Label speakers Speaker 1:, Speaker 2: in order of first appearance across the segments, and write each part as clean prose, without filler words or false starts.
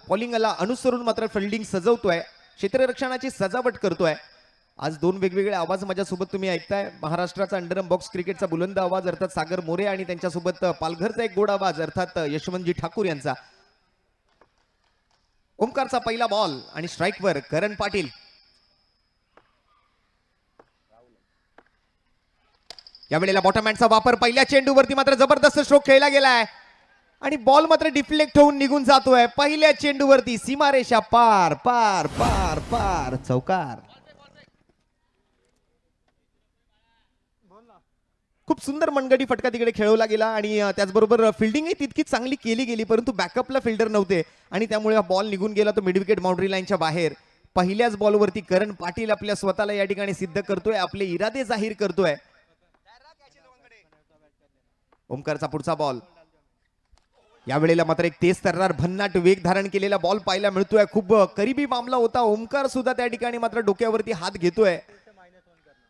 Speaker 1: बॉलिंगला अनुसरून मात्र फिल्डिंग सजवतोय, क्षेत्ररक्षणाची सजावट करतोय. आज दोन वेगवेगळे आवाज माझ्यासोबत तुम्ही ऐकताय. महाराष्ट्राचा अंडरम बॉक्स क्रिकेटचा बुलंद आवाज अर्थात सागर मोरे आणि त्यांच्यासोबत पालघरचा एक गोड आवाज अर्थात यशवंतजी ठाकूर यांचा. ओमकारचा पहिला बॉल आणि स्ट्राईकवर करण पाटील. यावेळेला बॉटमहँडचा वापर पहिल्या चेंडूवरती मात्र जबरदस्त स्ट्रोक खेळला गेलाय आणि बॉल मात्र डिफ्लेक्ट होऊन निघून जातोय. पहिल्या चेंडूवरती सीमारेषा पार पार पार पार चौकार. खूप सुंदर मनगटी फटका तिकडे खेळवला गेला आणि त्याचबरोबर फिल्डिंगही तितकीच चांगली केली गेली, परंतु बॅकअपला फिल्डर नव्हते आणि त्यामुळे हा बॉल निघून गेला तो मिड विकेट बाउंड्री लाईनच्या बाहेर. पहिल्याच बॉलवरती करण पाटील आपल्या स्वतःला या ठिकाणी सिद्ध करतोय, आपले इरादे जाहीर करतोय. ओमकारचा पुढचा बॉल. यावेळेला मात्र एक तेज तर्रार भन्नाट वेग धारण केलेला बॉल पाहायला मिळतोय. खूप करीबी मामला होता. ओमकार सुद्धा त्या ठिकाणी मात्र डोक्यावरती हात घेतोय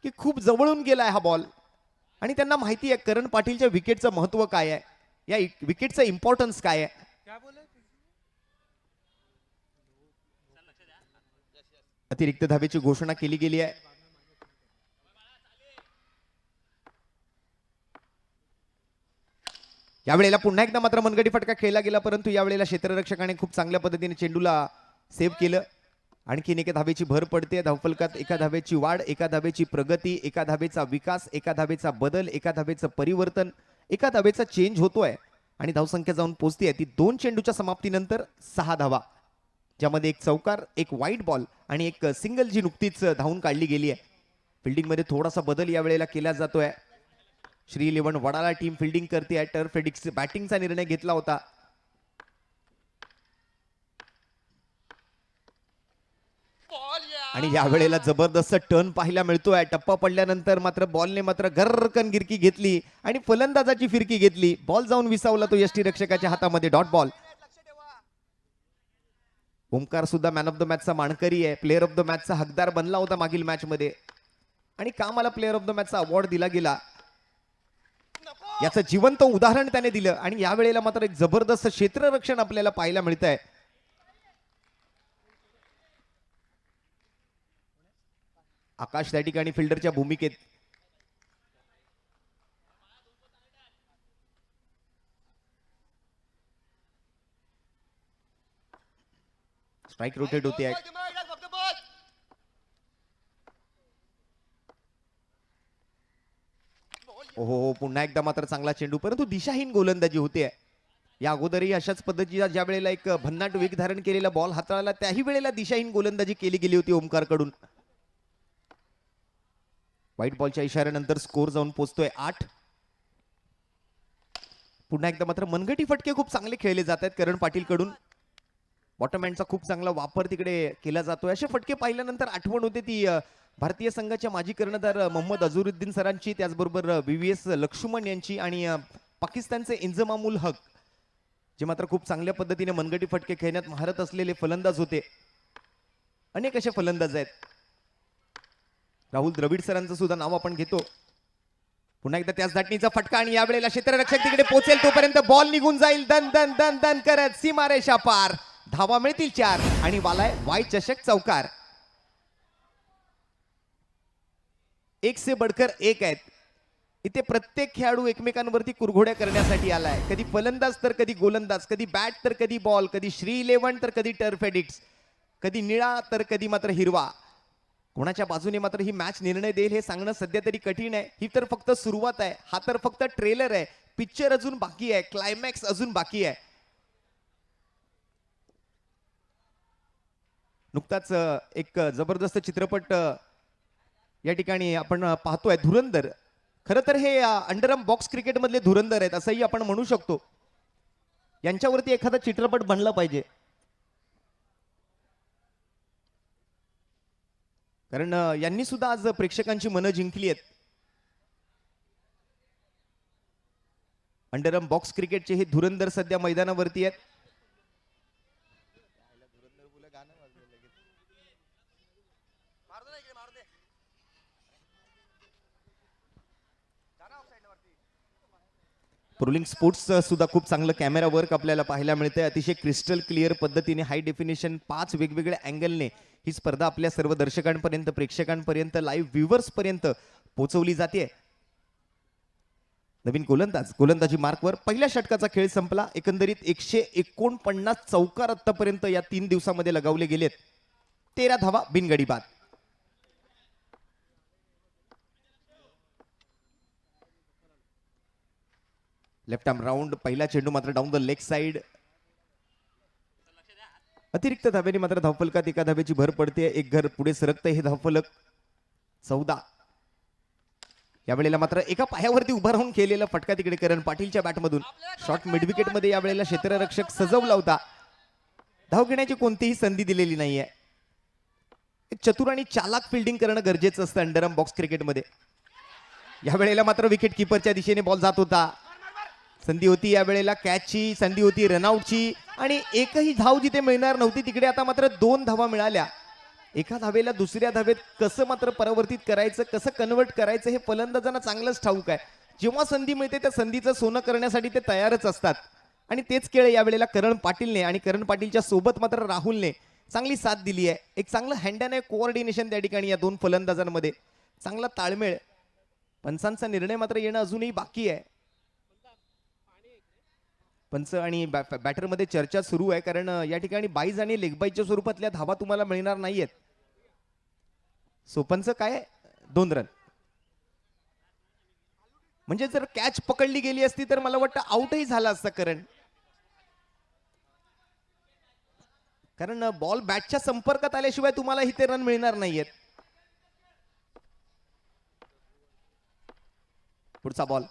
Speaker 1: की खूप जवळून गेलाय हा बॉल आणि त्यांना माहिती आहे करण पाटीलच्या विकेटचं महत्व काय आहे, या विकेटचं इम्पॉर्टन्स काय आहे. अतिरिक्त धावेची घोषणा केली गेली आहे. यावेळेला पुन्हा एकदा मात्र मनगटी फटका खेळला गेला, परंतु यावेळेला क्षेत्ररक्षकाने खूप चांगल्या पद्धतीने चेंडूला सेव्ह केलं. आणखीन एका धावेची भर पडते धावफलकात. एका धावेची वाढ, एका धावेची प्रगती, एका धावेचा विकास, एका धावेचा बदल, एका धावेचं परिवर्तन, एका धावेचा चेंज होतोय आणि धावसंख्या जाऊन पोहोचते ती 2 चेंडूच्या समाप्तीनंतर 6 धावा, ज्यामध्ये एक चौकार, एक वाईट बॉल आणि एक सिंगल जी नुकतीच धावून काढली गेली आहे. फिल्डिंगमध्ये थोडासा बदल यावेळेला केला जातोय. श्री 11 वडाला टीम फिल्डिंग करते आहे. टर्फ एडिक्स बॅटिंगचा निर्णय घेतला होता. आणि यावेळेला जबरदस्त टर्न पाहायला मिळतोय. टप्पा पडल्यानंतर मात्र बॉलने मात्र गर्रकन गिरकी घेतली आणि फलंदाजाची फिरकी घेतली. बॉल जाऊन विसावला तो यष्टीरक्षकाच्या हातामध्ये. Dot ball. ओमकार सुद्धा मॅन ऑफ द मॅचचा मानकरी आहे. प्लेअर ऑफ द मॅचचा हकदार बनला होता मागील मॅच मध्ये आणि कामाला प्लेअर ऑफ द मॅचचा अवॉर्ड दिला गेला. याचं जिवंत उदाहरण त्याने दिलं आणि यावेळेला मात्र एक जबरदस्त क्षेत्ररक्षण आपल्याला पाहायला मिळत आहे. आकाश त्या ठिकाणी फिल्डरच्या भूमिकेत. स्ट्राईक रोटेट होते आहे. हो पुन्हा एकदा मात्र चांगला चेंडू, परंतु दिशाहीन गोलंदाजी होते. या अगोदरही अशाच पद्धतीचा ज्या वेळेला एक भन्नाट वेग धारण केलेला बॉल हाताळला त्याही वेळेला दिशाहीन गोलंदाजी केली गेली होती ओमकार कडून. व्हाईट बॉलच्या इशाऱ्यानंतर स्कोर जाऊन पोहोचतोय 8. पुन्हा एकदा मात्र मनगटी फटके खूप चांगले खेळले जात आहेत करण पाटील कडून. बॉटम हँडचा खूप चांगला वापर तिकडे केला जातोय. असे फटके पाहिल्यानंतर आठवण होते ती भारतीय संघाच्या माजी कर्णधार मोहम्मद अझरुद्दीन सरांची, त्याचबरोबर VVS लक्ष्मण यांची आणि पाकिस्तानचे इंजमामुल हक, जे मात्र खूप चांगल्या पद्धतीने मनगटी फटके खेळण्यात महारत असलेले फलंदाज होते. अनेक असे फलंदाज आहेत. राहुल द्रविड सरांचं सुद्धा नाव आपण घेतो. पुन्हा एकदा त्याच धाटणीचा फटका आणि यावेळेला क्षेत्ररक्षक तिकडे पोहोचेल तोपर्यंत बॉल निघून जाईल. दन दन दन दन करत सीमारेषा पार. धावा मिळतील 4 आणि वालाय वाय चषक चौकार. एक से बडकर एक आहेत. इथे प्रत्येक खेळाडू एकमेकांवरती कुरघोड्या करण्यासाठी आलाय. कधी फलंदाज तर कधी गोलंदाज, कधी बॅट तर कधी बॉल, कधी श्री 11 तर कधी टर्फ एडिक्स, कधी निळा तर कधी मात्र हिरवा. कोणाच्या बाजूने मात्र ही मॅच निर्णय देईल हे सांगणं सध्या तरी कठीण आहे. ही तर फक्त सुरुवात आहे. हा तर फक्त ट्रेलर आहे. पिक्चर अजून बाकी आहे. क्लायमॅक्स अजून बाकी आहे. नुकताच एक जबरदस्त चित्रपट या ठिकाणी आपण पाहतोय, धुरंधर. खरं तर हे अंडरआर्म बॉक्स क्रिकेट मधले धुरंधर आहेत असंही आपण म्हणू शकतो. यांच्यावरती एखादा चित्रपट बनला पाहिजे, कारण यांनी सुद्धा आज प्रेक्षकांची मनं जिंकली आहेत. अंडरआर्म बॉक्स क्रिकेटचे हे धुरंधर सध्या मैदानावरती आहेत. प्रोलिंग स्पोर्ट्स सुद्धा खूप चांगलं कॅमेरा वर्क आपल्याला पाहायला मिळतंय. अतिशय क्रिस्टल क्लिअर पद्धतीने हाय डेफिनेशन 5 वेगवेगळ्या अँगलने ही स्पर्धा आपल्या सर्व दर्शकांपर्यंत, प्रेक्षकांपर्यंत, लाईव्ह व्ह्युअर्स पर्यंत पोहोचवली जाते. नवीन गोलंदाजी मार्कवर पहिल्या षटकाचा खेळ संपला. एकंदरीत 149 चौकार आतापर्यंत या 3 दिवसामध्ये लगावले गेलेत. 13 धावा बिनगडी बाद. लेफ्ट आर्म राऊंड पहिला चेंडू मात्र डाऊन द लेग साइड. अतिरिक्त धाब्याने मात्र धावफलकात एका धाब्याची भर पडते. एक घर पुढे सरकतंय हे धावफलक. 14. यावेळेला मात्र एका पायावरती उभा राहून केलेला फटका तिकडे करण पाटीलच्या बॅटमधून. शॉर्ट मिड विकेट मध्ये यावेळेला क्षेत्ररक्षक सजवला होता. धाव घेण्याची कोणतीही संधी दिलेली नाहीये. एक चतुर आणि चालाक फिल्डिंग करणं गरजेचं असतं अंडरआर्म बॉक्स क्रिकेटमध्ये. यावेळेला मात्र विकेट किपरच्या दिशेने बॉल जात होता. संधी होती यावेळेला कॅचची, संधी होती रनआउटची आणि एकही धाव जिथे मिळणार नव्हती तिकडे आता मात्र 2 धावा मिळाल्या. एका धावेला दुसऱ्या धावेत कसं मात्र परावर्तित करायचं, कसं कन्वर्ट करायचं हे फलंदाजांना चांगलंच ठाऊक आहे. जेव्हा संधी मिळते त्या संधीचं सोनं करण्यासाठी ते तयारच असतात आणि तेच खेळ यावेळेला करण पाटीलने आणि करण पाटीलच्या सोबत मात्र राहुलने चांगली साथ दिली आहे. एक चांगलं हँड अँड कोऑर्डिनेशन त्या ठिकाणी या 2 फलंदाजांमध्ये, चांगला ताळमेळ. पंचांचा निर्णय मात्र येणं अजूनही बाकी आहे. पंच आणि बॅटरमध्ये चर्चा सुरू आहे कारण या ठिकाणी बाईज आणि लेगबाईच्या स्वरूपातल्या धावा तुम्हाला मिळणार नाहीयेत. सो पंच काय 2 रन म्हणजे जर कॅच पकडली गेली असती तर मला वाटतं आउटही झाला असता कारण बॉल बॅटच्या संपर्कात आल्याशिवाय तुम्हाला इथे रन मिळणार नाहीयेत. पुढचा बॉल.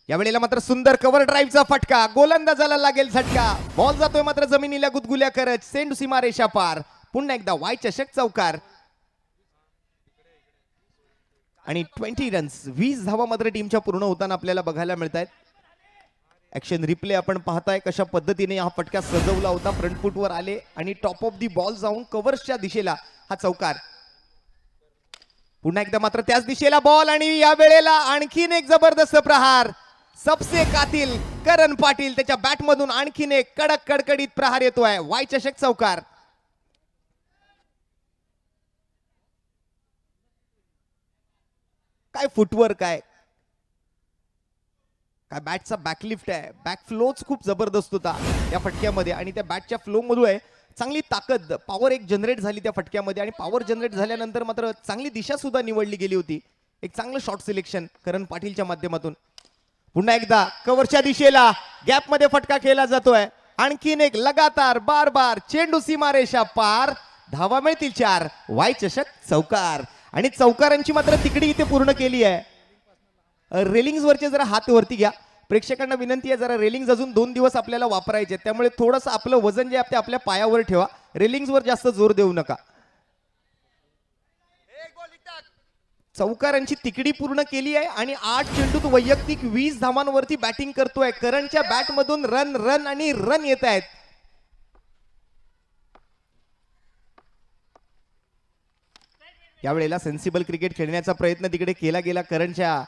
Speaker 1: यावेळेला मात्र सुंदर कव्हर ड्राईव्हचा फटका. गोलंदाजाला लागेल झटका. बॉल जातोय मात्र जमिनीला गुदगुल्या करत सेंडू सीमारेषा पार. पुन्हा एकदा वाय चषक चौकार आणि 20 रन्स 20 धावा मात्र टीमच्या पूर्ण होताना आपल्याला बघायला मिळत आहेत. ऍक्शन रिप्ले आपण पाहताय कशा पद्धतीने हा फटका सजवला होता. फ्रंट फुटवर आले आणि टॉप ऑफ दी बॉल जाऊन कव्हर्सच्या दिशेला हा चौकार. पुन्हा एकदा मात्र त्याच दिशेला बॉल आणि या वेळेला आणखीन एक जबरदस्त प्रहार. सबसे कातिल करण पाटील त्याच्या बॅटमधून आणखीन एक कडक कडकडीत प्रहार येतोय. वाय चषक चौकार. काय फुटवर्क आहे, काय बॅटचा बॅकलिफ्ट आहे. बॅक फ्लोच खूप जबरदस्त होता या फटक्यामध्ये आणि त्या बॅटच्या फ्लो मधून चांगली ताकद पॉवर एक जनरेट झाली त्या फटक्यामध्ये आणि पॉवर जनरेट झाल्यानंतर मात्र चांगली दिशा सुद्धा निवडली गेली होती. एक चांगलं शॉट सिलेक्शन करण पाटीलच्या माध्यमातून. पुन्हा एकदा कव्हरच्या दिशेला गॅप मध्ये फटका केला जातोय. आणखीन एक लगातार बार बार चेंडू सीमारेषा पार. धावा मिळतील 4. वाय चषक चौकार आणि चौकारांची मात्र तिकडी इथे पूर्ण केली आहे. रेलिंग्स वरचे जरा हात वरती घ्या. प्रेक्षकांना विनंती आहे जरा रेलिंग्स अजून 2 दिवस आपल्याला वापरायचे, त्यामुळे थोडंसं आपलं वजन जे आहे आपल्या पायावर ठेवा. रेलिंग्स वर जास्त जोर देऊ नका. चौकारांची तिकडी पूर्ण केली आहे आणि 8 चेंडूत वैयक्तिक 20 धावांवरती बॅटिंग करतोय. करणच्या बॅटमधून रन रन आणि रन येत आहेत. यावेळेला सेन्सिबल क्रिकेट खेळण्याचा प्रयत्न तिकडे केला गेला. करणच्या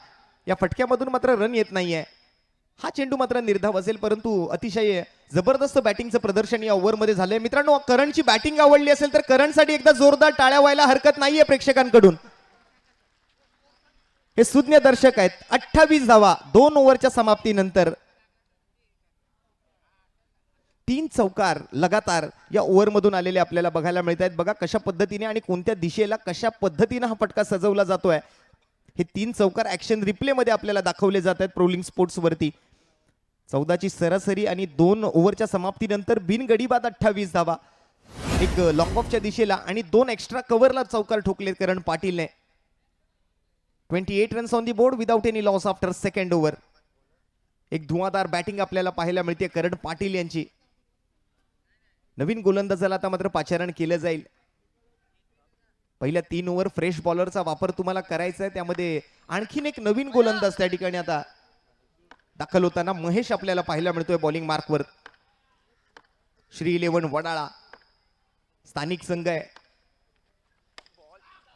Speaker 1: या फटक्यामधून मात्र रन येत नाहीये. हा चेंडू मात्र निर्धाव असेल परंतु अतिशय जबरदस्त बॅटिंगचं प्रदर्शन या ओव्हरमध्ये झालंय. मित्रांनो, करणची बॅटिंग आवडली असेल तर करणसाठी एकदा जोरदार टाळ्या व्हायला हरकत नाहीये प्रेक्षकांकडून. हे सुज्ञ दर्शक आहेत. 28 धावा 2 ओव्हरच्या समाप्तीनंतर. 3 चौकार लगातार या ओव्हर मधून आलेले आपल्याला बघायला मिळत आहेत. बघा कशा पद्धतीने आणि कोणत्या दिशेला कशा पद्धतीने हा फटका सजवला जातोय. हे 3 चौकार ऍक्शन रिप्ले मध्ये आपल्याला दाखवले जात आहेत प्रोलिंग स्पोर्ट्स वरती. 14ची सरासरी आणि 2 ओव्हरच्या समाप्तीनंतर बिनगडी बाद 28 धावा. एक लॉंग ऑफच्या दिशेला आणि 2 एक्स्ट्रा कव्हरला चौकार ठोकले करण पाटीलने. 28 runs on the board without any loss after second over. एक धुआंधार बॅटिंग आपल्याला पाहायला मिळते करण पाटील यांची. नवीन गोलंदाजाला आता मात्र पाचारण केलं जाईल. पहिल्या 3 ओव्हर फ्रेश बॉलरचा वापर तुम्हाला करायचा आहे. त्यामध्ये आणखीन एक नवीन गोलंदाज त्या ठिकाणी आता दाखल होताना महेश आपल्याला पाहायला मिळतोय बॉलिंग मार्कवर. श्री 11 वडाळा स्थानिक संघ आहे.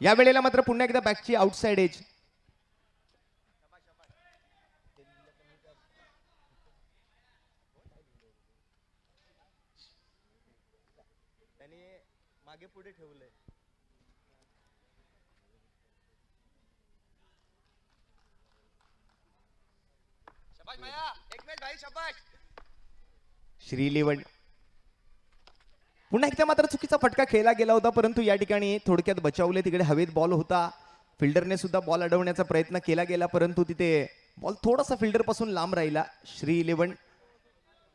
Speaker 1: या वेळेला मात्र पुन्हा एकदा बॅकची आउटसाइड एज. आणि मागे पुढे ठेवलंय. श्रीलेवण पुन्हा एकदा मात्र चुकीचा फटका खेळला गेला होता, परंतु या ठिकाणी थोडक्यात बचावले. तिकडे हवेत बॉल होता, फिल्डरने सुद्धा बॉल अडवण्याचा प्रयत्न केला गेला, परंतु तिथे बॉल थोडासा फिल्डर पासून लांब राहिला. श्रीलेवण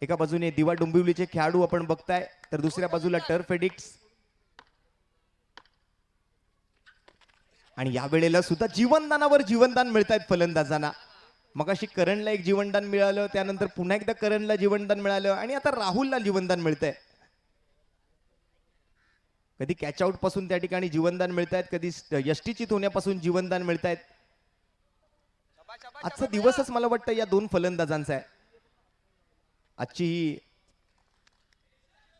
Speaker 1: एका बाजूने दिवा डोंबिवलीचे खेळाडू आपण बघताय, तर दुसऱ्या बाजूला टर्फ एडिक्ट्स. आणि या वेळेला सुद्धा जीवनदानावर जीवनदान मिळत आहेत फलंदाजांना. मगाशी करणला एक जीवनदान मिळालं, त्यानंतर पुन्हा एकदा करणला जीवनदान मिळालं आणि आता राहुलला जीवनदान मिळतंय. कधी कॅच आउट पासून त्या ठिकाणी जीवनदान मिळत आहेत, कधी यष्टीचित होण्यापासून जीवनदान मिळत आहेत. आजचा दिवसच मला वाटतं या दोन फलंदाजांचा आहे. आजची ही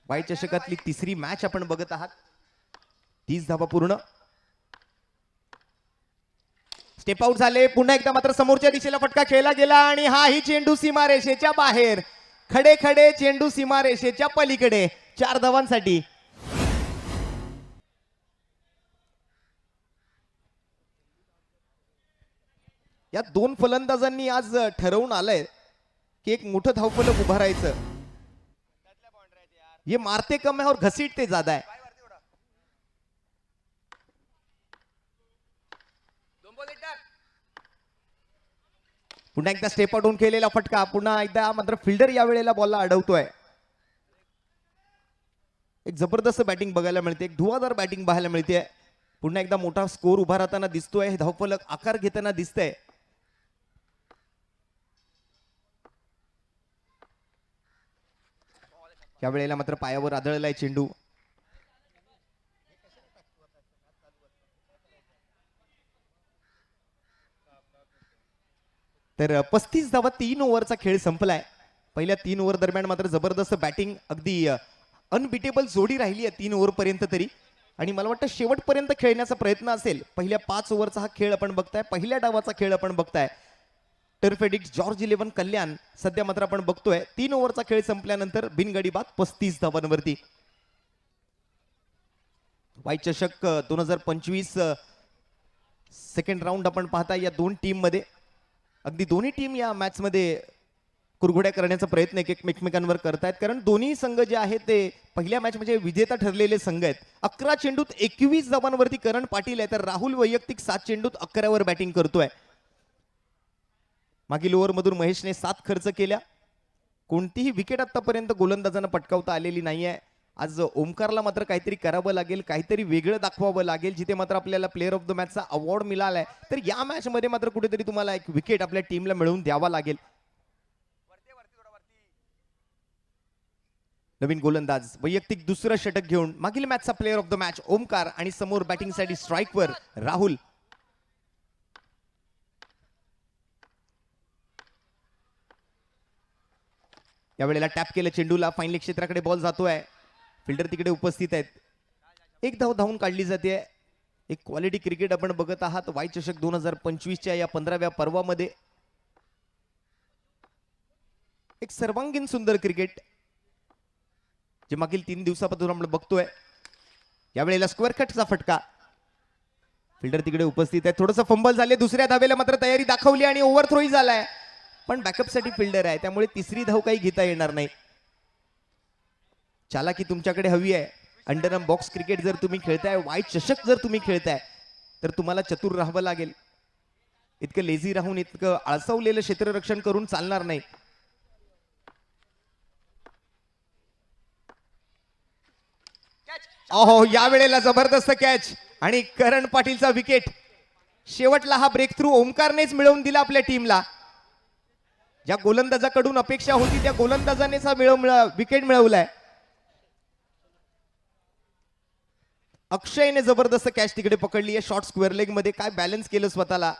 Speaker 1: वाय चषकातली तिसरी मॅच आपण बघत आहात. 30 धावा पूर्ण. स्टेप आउट झाले. पुन्हा एकदा मात्र समोरच्या दिशेला फटका खेळला गेला आणि हा ही चेंडू सीमारेषेच्या बाहेर. खडे खडे चेंडू सीमारेषेच्या पलीकडे. 4 धावांसाठी. या दोन फलंदाजांनी आज ठरवून आलंय की एक मोठं धावफलक उभारायचं. ये मारते कम है और घसीटते ज्यादा है. पुन्हा एकदा स्टेप आउट होऊन केलेला फटका. पुन्हा एकदा मात्र फिल्डर या वेळेला बॉलला अडवतोय. एक जबरदस्त बॅटिंग बघायला मिळते, एक धुवाधार बॅटिंग पाहायला मिळते. पुन्हा एकदा मोठा स्कोर उभा राहताना दिसतोय. हे धावफलक आकार घेताना दिसतंय. या वेळेला मात्र पायावर आदळलाय चेंडू. तर 35 धावा 3 ओव्हरचा खेळ संपलाय. पहिल्या 3 ओव्हर दरम्यान मात्र जबरदस्त बॅटिंग, अगदी अनबिटेबल जोडी राहिली आहे 3 ओव्हर पर्यंत तरी. आणि मला वाटतं शेवटपर्यंत खेळण्याचा प्रयत्न असेल. पहिल्या 5 ओव्हरचा हा खेळ आपण बघताय, पहिल्या डावाचा खेळ आपण बघताय. टर्फ एडिक्ट्स जॉर्ज 11 कल्याण सध्या मात्र आपण बघतोय 3 ओव्हरचा खेळ संपल्यानंतर बिनगडी बाद 35 धावांवरती. वाय चषक 2025 सेकंड राऊंड आपण पाहताय. या दोन टीम मध्ये अगदी दोन्ही टीम या मॅच मध्ये कुरघोड्या करण्याचा प्रयत्न एकमेकांवर करतायत, कारण दोन्ही संघ जे आहेत ते पहिल्या मॅच म्हणजे विजेता ठरलेले संघ आहेत. 11 चेंडूत 21 धावांवरती करण पाटील आहे, तर राहुल वैयक्तिक 7 चेंडूत 11 वर बॅटिंग करतोय. मागील ओव्हरमधून महेशने 7 खर्च केल्या. कोणतीही विकेट आतापर्यंत गोलंदाजांना पटकावता आलेली नाहीये. आज ओमकारला मात्र काहीतरी करावं लागेल, काहीतरी वेगळं दाखवावं लागेल. जिथे मात्र आपल्याला प्लेअर ऑफ द मॅचचा अवॉर्ड मिळालाय, तर या मॅच मध्ये मात्र कुठेतरी तुम्हाला एक विकेट आपल्या टीमला मिळवून द्यावा लागेल. नवीन गोलंदाज वैयक्तिक दुसरं षटक घेऊन मागील मॅचचा player of the match Omkar आणि समोर बॅटिंगसाठी स्ट्राईकवर राहुल. यावेळेला टॅप केलं चेंडूला. फाईनली क्षेत्राकडे बॉल जातोय. फिल्डर तिकडे उपस्थित आहेत. एक धाव धावून काढली जाते. एक क्वालिटी क्रिकेट आपण बघत आहात वाय चषक 2025च्या या 15व्या पर्वामध्ये. एक सर्वांगीण सुंदर क्रिकेट जे मागील 3 दिवसापासून आपण बघतोय. यावेळेला स्क्वेअर कटचा फटका. फिल्डर तिकडे उपस्थित आहे. थोडंसं फंबल झाले. दुसऱ्या धावेला मात्र तयारी दाखवली आणि ओव्हर थ्रोही झालाय, पण बॅकअप साठी फिल्डर आहे, त्यामुळे तिसरी धाव काही घेता येणार नाही. चालाकी तुमच्याकडे हवी आहे. अंडरआर्म बॉक्स क्रिकेट जर तुम्ही खेळताय, वाय चषक जर तुम्ही खेळताय, तर तुम्हाला चतुर राहावं लागेल. इतकं लेझी राहून, इतकं आळसावलेलं क्षेत्ररक्षण करून चालणार नाही. अहो, या वेळेला जबरदस्त कॅच आणि करण पाटीलचा विकेट. शेवटला हा ब्रेक थ्रू ओमकारनेच मिळवून दिला आपल्या टीमला. ज्या गोलंदाजाकडून अपेक्षा होती त्या गोलंदाजानेच हा विकेट मिळवलाय. अक्षयने जबरदस्त कॅच तिकडे पकडली आहे शॉर्ट स्क्वेअर लेग मध्ये. काय बॅलन्स केलं स्वतःला.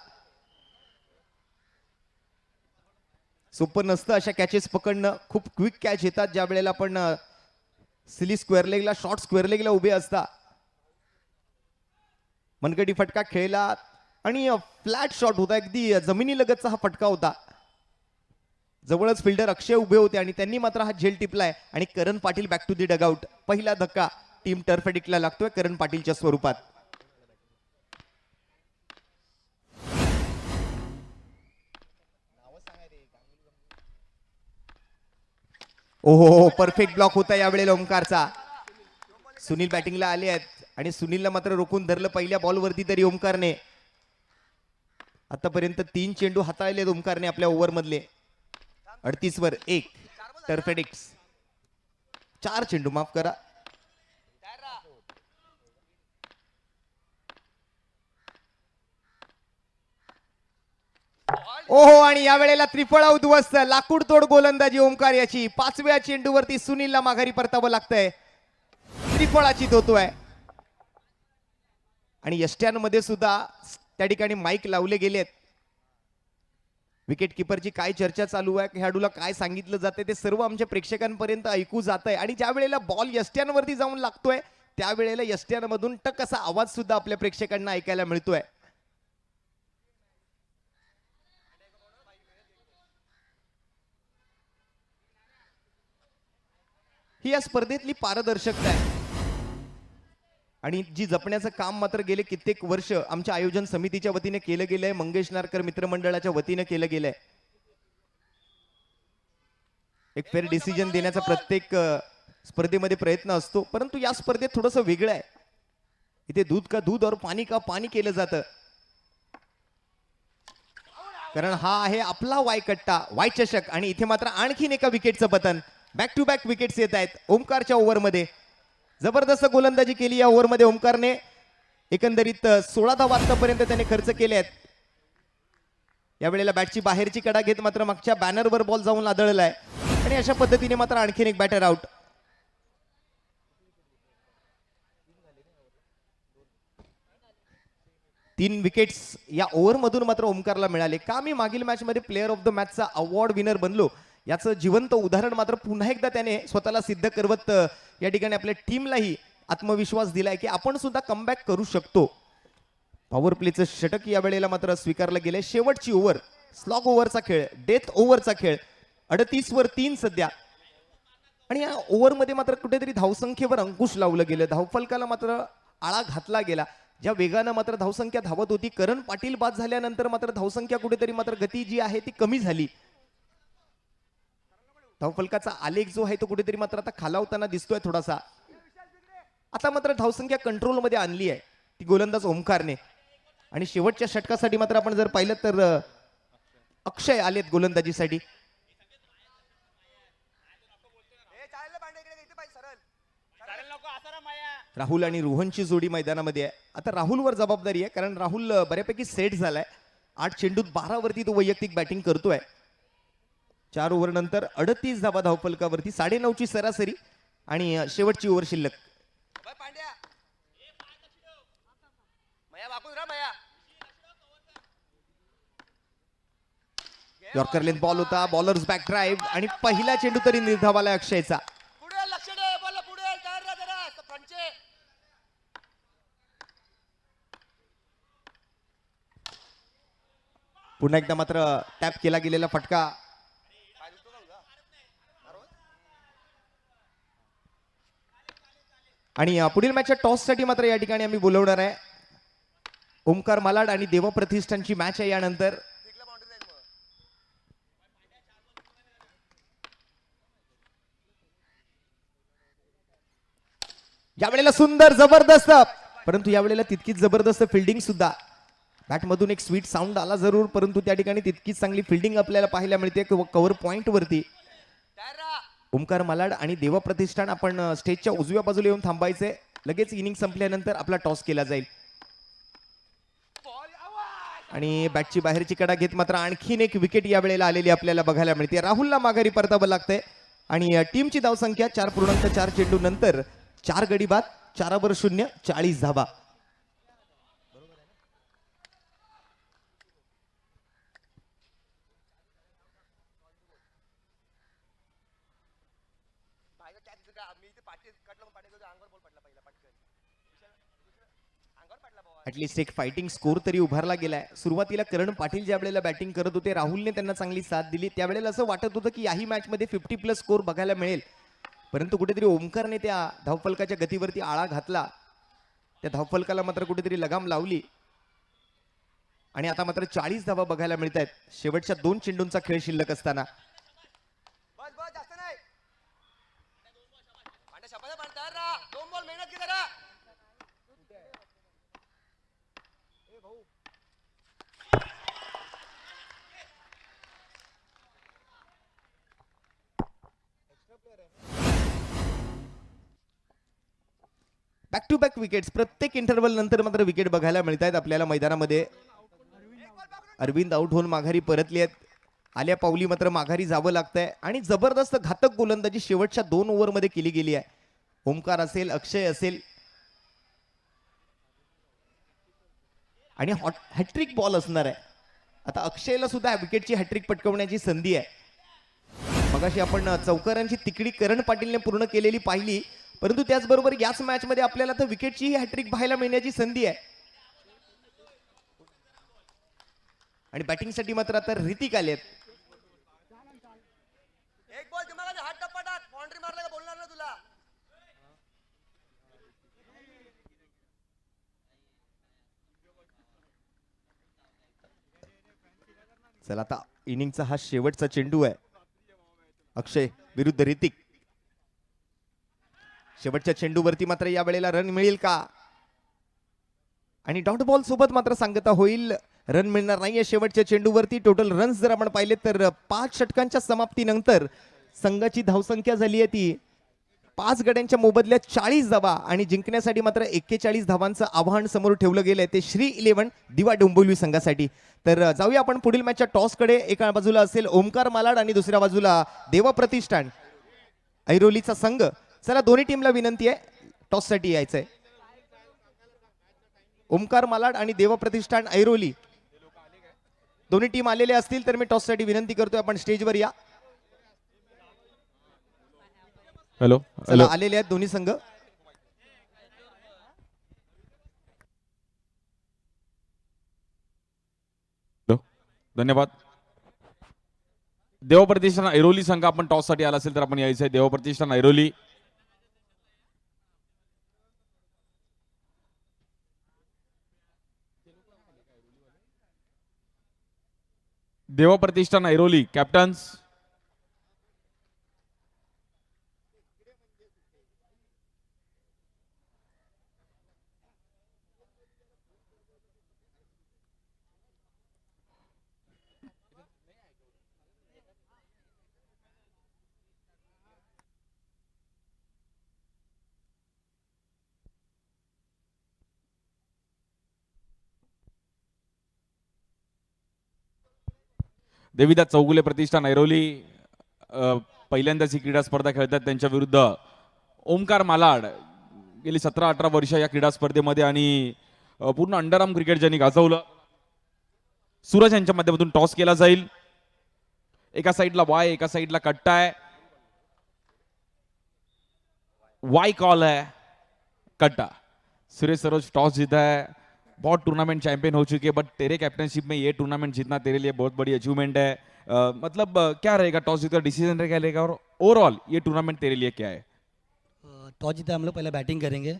Speaker 1: सोपं नसतं अशा कॅचेस पकडणं. खूप क्विक कॅच येतात ज्या वेळेला आपण सिली स्क्वेअर लेगला, शॉर्ट स्क्वेअर लेगला उभे असता. मनगटी फटका खेळला आणि फ्लॅट शॉट होता, अगदी जमिनीलगतचा हा फटका होता. जवळच फिल्डर अक्षय उभे होते आणि त्यांनी मात्र हा झेल टिपलाय आणि Karan Patil back to the dugout. पहिला धक्का टीम टर्फेडिकला लागतोय करण पाटीलच्या स्वरूपात. ओहो परफेक्ट ब्लॉक होता यावेळेला ओमकारचा. सुनील बॅटिंगला आले आहेत आणि सुनीलला मात्र रोखून धरलं पहिल्या बॉलवरती तरी ओमकारने. आतापर्यंत 3 चेंडू हाताळले ओमकारने आपल्या ओव्हर मधले. 38 वर 1 टर्फेडिक्स. 4 चेंडू माफ करा. ओहो आणि यावेळेला त्रिफळा उद्ध्वस्त लाकूड तोड गोलंदाजी ओमकार याची. 5व्या चेंडूवरती सुनीलला माघारी परतावं लागतंय. त्रिफळाची धोतोय आणि यष्ट्यांमध्ये सुद्धा त्या ठिकाणी माईक लावले गेलेत. विकेट किपरची काय चर्चा चालू आहे, खेळाडूला काय सांगितलं जाते ते सर्व आमच्या प्रेक्षकांपर्यंत ऐकू जात आहे. आणि ज्या वेळेला बॉल यष्ट्यांवरती जाऊन लागतोय त्यावेळेला यष्ट्यांमधून टक असा आवाज सुद्धा आपल्या प्रेक्षकांना ऐकायला मिळतोय. ही या स्पर्धेतली पारदर्शकता आहे आणि जी जपण्याचं काम मात्र गेले कित्येक वर्ष आमच्या आयोजन समितीच्या वतीने केलं गेलंय. मंगेश नारकर मित्रमंडळाच्या वतीने केलं गेलंय. एक फेअर डिसिजन देण्याचा प्रत्येक स्पर्धेमध्ये प्रयत्न असतो, परंतु या स्पर्धेत थोडंसं वेगळं आहे. इथे दूध का दूध और पाणी का पाणी केलं जातं. कारण हा आहे आपला वायकट्टा वाय चषक आणि इथे मात्र आणखीन एका विकेटचं पतन. बॅक टू बॅक विकेट्स येत आहेत ओमकारच्या ओव्हरमध्ये. जबरदस्त गोलंदाजी केली या ओव्हरमध्ये ओमकारने. एकंदरीत 16 धावा आतापर्यंत त्याने खर्च केले आहेत. यावेळेला बॅटची बाहेरची कडा घेत मात्र मागच्या बॅनरवर बॉल जाऊन आदळलाय आणि अशा पद्धतीने मात्र आणखीन एक बॅटर आउट. तीन विकेट्स या ओव्हर मधून मात्र ओमकारला मिळाले. का मी मागील मॅच मध्ये प्लेअर ऑफ द मॅचचा अवॉर्ड विनर बनलो याचं जिवंत उदाहरण मात्र पुन्हा एकदा त्याने स्वतःला सिद्ध करवत या ठिकाणी आपल्या टीमलाही आत्मविश्वास दिलाय की आपण सुद्धा कमबॅक करू शकतो. पॉवर प्लेचं षटक या वेळेला मात्र स्वीकारलं गेलंय. शेवटची ओव्हर स्लॉग ओव्हरचा खेळ, डेथ ओव्हरचा खेळ. 38 वर 3 सध्या आणि या ओव्हरमध्ये मात्र कुठेतरी धावसंख्येवर अंकुश लावलं गेलं. धावफलकाला मात्र आळा घातला गेला. ज्या वेगानं मात्र धावसंख्या धावत होती, करण पाटील बाद झाल्यानंतर मात्र धावसंख्या कुठेतरी मात्र गती जी आहे ती कमी झाली. धावफलकाचा आलेख जो आहे तो कुठेतरी मात्र आता खालावताना दिसतोय थोडासा. आता मात्र धावसंख्या कंट्रोल मध्ये आणली आहे ती गोलंदाज ओमकारने. आणि शेवटच्या षटकासाठी मात्र आपण जर पाहिलं तर अक्षय आलेत गोलंदाजीसाठी. राहुल आणि रोहनची जोडी मैदानामध्ये आहे. आता राहुलवर जबाबदारी आहे कारण राहुल बऱ्यापैकी सेट झालाय. 8 चेंडूत 12 वरती तो वैयक्तिक बॅटिंग करतोय. 4 ओव्हर नंतर 38 धावा धावफलकावरती, 9.5ची सरासरी आणि शेवटची ओव्हर शिल्लक. यॉर्कर लेंथ बॉल होता. बॉलर्स बॅक ड्राईव्ह आणि पहिला चेंडू तरी निर्धावाला अक्षयचा. पुन्हा एकदा मात्र टॅप केला गेलेला फटका. आणि पुढील मॅचच्या टॉस साठी मात्र या ठिकाणी आम्ही बोलवणार आहे. ओमकार मालाड आणि देवा प्रतिष्ठानची मॅच आहे यानंतर. यावेळेला सुंदर जबरदस्त, परंतु यावेळेला तितकीच जबरदस्त फिल्डिंग सुद्धा. बॅटमधून एक स्वीट साऊंड आला जरूर, परंतु त्या ठिकाणी तितकीच चांगली फिल्डिंग आपल्याला पाहायला मिळते कव्हर पॉइंट वरती. ओमकार मालाड आणि देवा प्रतिष्ठान आपण स्टेजच्या उजव्या बाजूला येऊन थांबायचे. लगेच इनिंग संपल्यानंतर आपला टॉस केला जाईल. आणि बॅटची बाहेरची कडा घेत मात्र आणखीन एक विकेट या वेळेला आलेली आपल्याला बघायला मिळते. राहुलला माघारी परतावं लागतंय आणि टीमची धावसंख्या 4.4 चेंडू नंतर 4 गडी बाद, 4/0, 40 धावा. ऍटलिस्ट एक फायटिंग स्कोर तरी उभारला गेलाय. सुरुवातीला करण पाटील ज्या वेळेला बॅटिंग करत होते, राहुलने त्यांना चांगली साथ दिली. त्यावेळेला असं वाटत होतं की याही मॅच मध्ये 50+ स्कोर बघायला मिळेल, परंतु कुठेतरी ओमकारने त्या धावफलकाच्या गतीवरती आळा घातला. त्या धावफलकाला मात्र कुठेतरी लगाम लावली आणि आता मात्र 40 धावा बघायला मिळत आहेत शेवटच्या 2 चेंडूंचा खेळ शिल्लक असताना. बॅक टू बॅक विकेट्स प्रत्येक इंटरव्हल नंतर मात्र विकेट बघायला मिळत आहेत आपल्याला मैदानामध्ये. अरविंद आउट होऊन माघारी परतले आहेत. आल्या पावली मात्र माघारी जावं लागतंय आणि जबरदस्त घातक गोलंदाजी शेवटच्या 2 ओव्हरमध्ये केली गेली आहे. ओमकार असेल, अक्षय असेल आणि हॅट्रिक बॉल असणार आहे. आता अक्षयला सुद्धा विकेटची हॅट्रिक पटकवण्याची संधी आहे. मगाशी आपण चौकारांची तिकडी करण पाटीलने पूर्ण केलेली पाहिली, परंतु त्याचबरोबर याच मॅच मध्ये आपल्याला तर विकेटची हॅट्रिक पाहायला मिळण्याची संधी आहे. आणि बॅटिंगसाठी मात्र आता ऋतिक आलेत.
Speaker 2: एक बॉल दिमागात हात टप्पा टाक, बाउंड्री मारला का बोलणार ना तुला.
Speaker 1: चला आता इनिंगचा हा शेवटचा चेंडू आहे. अक्षय विरुद्ध ऋतिक. शेवटच्या चेंडूवरती मात्र या वेळेला रन मिळेल का? आणि डॉट बॉल सोबत मात्र सांगता होईल रन मिळणार नाहीये शेवटच्या चेंडूवरती. टोटल रन्स जर आपण पाहिले तर 5 षटकांच्या समाप्तीनंतर संघाची धावसंख्या झाली आहे ती 5 गड्यांच्या मोबदल्यात 40 धावा आणि जिंकण्यासाठी मात्र 41 धावांचं आव्हान समोर ठेवलं गेलंय ते श्री 11 दिवा डोंबिवली संघासाठी. तर जाऊया आपण पुढील मॅचच्या टॉसकडे. एका बाजूला असेल ओमकार मालाड आणि दुसऱ्या बाजूला देवा प्रतिष्ठान ऐरोलीचा संघ. चला दोन्ही टीमला विनंती आहे टॉससाठी यायचंय. ओमकार मालाड आणि देवा प्रतिष्ठान ऐरोली दोन्ही टीम आलेले असतील तर मी टॉससाठी विनंती करतोय आपण स्टेजवर या.
Speaker 3: हॅलो
Speaker 1: चला आलेले आहेत दोन्ही संघ.
Speaker 3: धन्यवाद. देवप्रतिष्ठान ऐरोली संघ आपण टॉस साठी आला असेल तर आपण यायचंय. देवप्रतिष्ठान ऐरोली. देवप्रतिष्ठान ऐरोली कॅप्टन्स. देवीदास चौगुले प्रतिष्ठान ऐरोली पहिल्यांदाच ही क्रीडा स्पर्धा खेळतात. त्यांच्या विरुद्ध ओमकार मालाड गेली 17-18 वर्ष या क्रीडा स्पर्धेमध्ये आणि पूर्ण अंडरआर्म क्रिकेट ज्यांनी गाजवलं. सूरज यांच्या माध्यमातून टॉस केला जाईल. एका साइडला वाय, एका साइडला कट्टा है. वाई कॉल है, कट्टा. सुरेश सरोज टॉस जीता है. बहुत टूर्नामेंट चैंपियन हो चुके हैं, बट तेरे कैप्टनशिप में ये टूर्नामेंट जीतना तेरे लिए बहुत बड़ी अचीवमेंट है. मतलब क्या रहेगा टॉस जीतकर डिसीजन क्या रहेगा और ओवरऑल ये टूर्नामेंट तेरे लिए क्या है?
Speaker 4: टॉस जीता हम लोग पहले बैटिंग करेंगे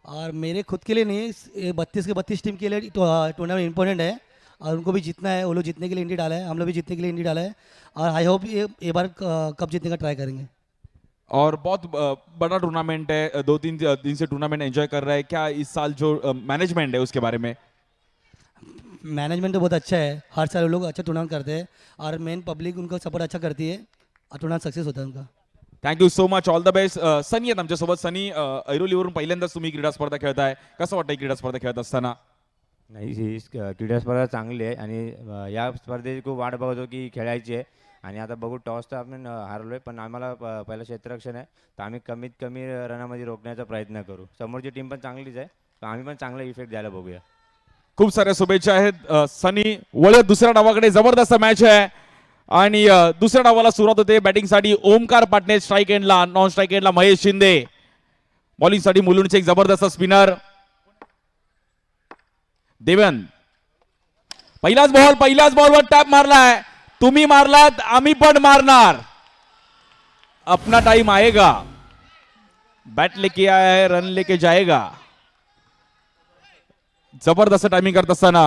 Speaker 4: और मेरे खुद के लिए नहीं 32 के 32 टीम के लिए टूर्नामेंट इंपॉर्टेंट है और उनको भी जीतना है. वो लोग जीतने के लिए इंडी डाला है, हम लोग भी जीतने के लिए इंडी डाला है और आई होप ये बार कप जीतने का ट्राई करेंगे.
Speaker 3: और बहुत बड़ा टूर्नामेंट है. 2-3 दिन से टूर्नामेंट एंजॉय कर रहा है. क्या इस साल जो मैनेजमेंट है उसके बारे में?
Speaker 4: मैनेजमेंट तो बहुत अच्छा है. हर साल वो लोग अच्छा टूर्नामेंट करते हैं और मेन पब्लिक उनको सपोर्ट अच्छा करती है और टूर्नामेंट सक्सेस होता है उनका.
Speaker 3: Thank you so much. All the best. Sunny आहेत आमच्यासोबत. सनी, ऐरोलीवरून पहिल्यांदाच तुम्ही क्रीडा स्पर्धा खेळताय. कसं वाटतं क्रीडा स्पर्धा खेळत असताना?
Speaker 5: नाही, ही क्रीडा स्पर्धा चांगली आहे आणि या स्पर्धेची खूप वाट बघतो की खेळायची आहे. आणि आता बघू, टॉस तर आपण हारलो आहे, पण आम्हाला पहिलं क्षेत्ररक्षण आहे तर आम्ही कमीत कमी रनामध्ये रोखण्याचा प्रयत्न करू. समोरची टीम पण चांगलीच आहे तर आम्ही पण चांगला इफेक्ट द्यायला बघूया.
Speaker 3: खूप साऱ्या शुभेच्छा आहेत. सनी वळत दुसऱ्या डावाकडे. जबरदस्त मॅच आहे आणि दुसऱ्या डावाला सुरुवात होते. बॅटिंगसाठी ओमकार पाटणे, स्ट्राईक एंडला, नॉन स्ट्राईक एंडला महेश शिंदे, बॉलिंगसाठी मुलुंडचे एक जबरदस्त स्पिनर देवन. पहिल्याच बॉलवर टॅप मारलाय. तुम्ही मारलात, आम्ही पण मारणार. अपना टाइम आएगा, बैट लेके आया है, रन लेके जाएगा. जबरदस्त टायमिंग करत असताना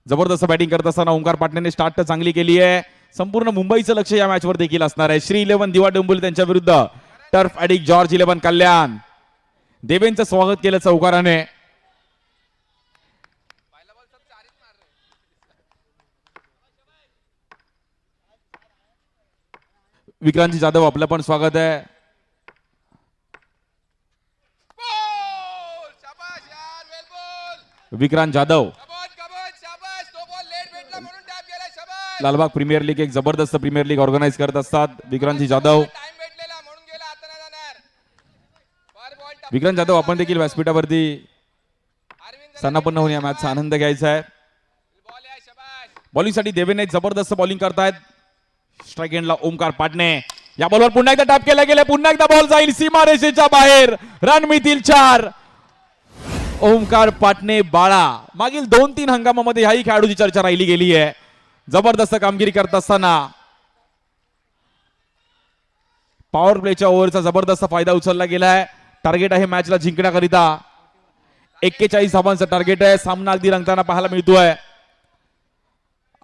Speaker 3: जबरदस्त बॅटिंग करत असताना ओंकार पाटणेने स्टार्ट तर चांगली केली आहे. संपूर्ण मुंबईचं लक्ष या मॅचवर देखील असणार आहे. श्री 11 दिवा डोंबिवली त्यांच्या विरुद्ध टर्फ ॲडिक्ट जॉर्ज 11 कल्याण. देवेंचं स्वागत केलं चौकाराने. विक्रांत जाधव आपलं पण स्वागत आहे.
Speaker 2: शाबास यार, वेल बॉल.
Speaker 3: विक्रांत जाधव
Speaker 2: कमॉन शाबास. तो बॉल लेट भेटला म्हणून टॅप गेला. शाबास.
Speaker 3: लालबाग प्रीमियर लीग एक जबरदस्त प्रीमियर लीग ऑर्गनाईज करत असतात. विक्रांत जाधव
Speaker 2: टाइम भेटलेला म्हणून गेला, आता नाही जाणार. पर बॉल टप.
Speaker 3: विक्रांत जाधव आपण देखील व्यासपीठावरती
Speaker 2: अरविंद
Speaker 3: स्थानापन्न होऊन या मॅचचा आनंद घ्यायचा आहे.
Speaker 2: बॉल आहे. शाबास.
Speaker 3: बॉलिंगसाठी देवेने जबरदस्त बॉलिंग करतायत. स्ट्राईक एंडला ओमकार पाटणे. या बॉलवर पुन्हा एकदा टॅप केला गेला. पुन्हा एकदा बॉल जाईल सीमा रेषेच्या बाहेर. रन मिळतील 4. ओमकार पाटणे बाळा. मागील 2-3 हंगामामध्ये ह्याही खेळाडूची चर्चा राहिली गेली आहे. जबरदस्त कामगिरी करत असताना पॉवर प्लेच्या ओव्हरचा जबरदस्त फायदा उचलला गेलाय. टार्गेट आहे मॅचला जिंकण्याकरिता 41 धावांचं टार्गेट आहे. सामना अगदी रंगताना पाहायला मिळतोय.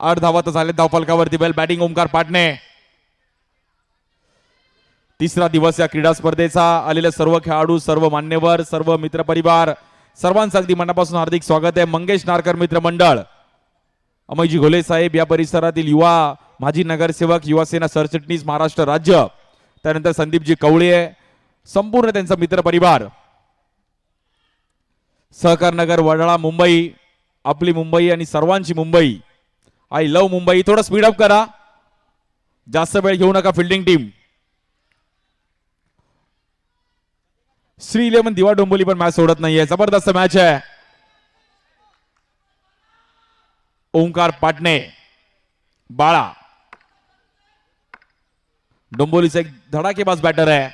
Speaker 3: 8 धावा तर झाले धावफलकावरती. वेल बॅटिंग ओमकार पाटणे. तिसरा दिवस या क्रीडा स्पर्धेचा. आलेले सर्व खेळाडू, सर्व मान्यवर, सर्व मित्रपरिवार, सर्वांचं अगदी मनापासून हार्दिक स्वागत आहे. मंगेश नारकर मित्र मंडळ, अमयजी घोले साहेब, या परिसरातील युवा माजी नगरसेवक, युवासेना सरचिटणीस महाराष्ट्र राज्य, त्यानंतर संदीपजी कवळे, संपूर्ण त्यांचा मित्रपरिवार, सहकार नगर वडाळा मुंबई, आपली मुंबई आणि सर्वांची मुंबई. I love Mumbai. थोडं स्पीडअप करा, जास्त वेळ घेऊ नका. फिल्डिंग टीम श्री 11 दिवा डोंबिवली पण मॅच सोडत नाहीये. जबरदस्त मॅच आहे. ओंकार पाटणे बाळा डोंबिवलीचा एक धडाकेबाज बॅटर आहे.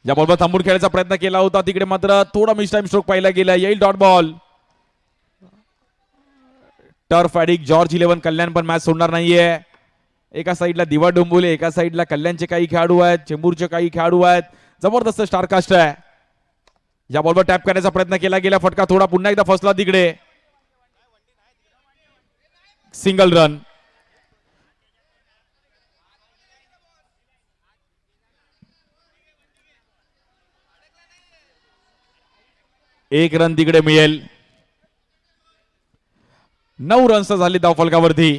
Speaker 3: या बॉलवर थांबून खेळायचा प्रयत्न केला होता, तिकडे मात्र थोडा मिस टाइम स्ट्रोक पाहिला गेला. येईल dot ball. Turf addict George 11 कल्याण पण मॅच सोडणार नाहीये. एका साईडला दिवा डोंबिवली, एका साईडला कल्याणचे काही खेळाडू आहेत, चेंबूरचे काही खेळाडू आहेत. जबरदस्त स्टारकास्ट आहे. या बॉलवर टॅप करण्याचा प्रयत्न केला गेला. फटका थोडा पुन्हा एकदा फसला तिकडे. Single run. एक रन तिकडे मिळेल. 9 रन्स झाले धावफलकावरती.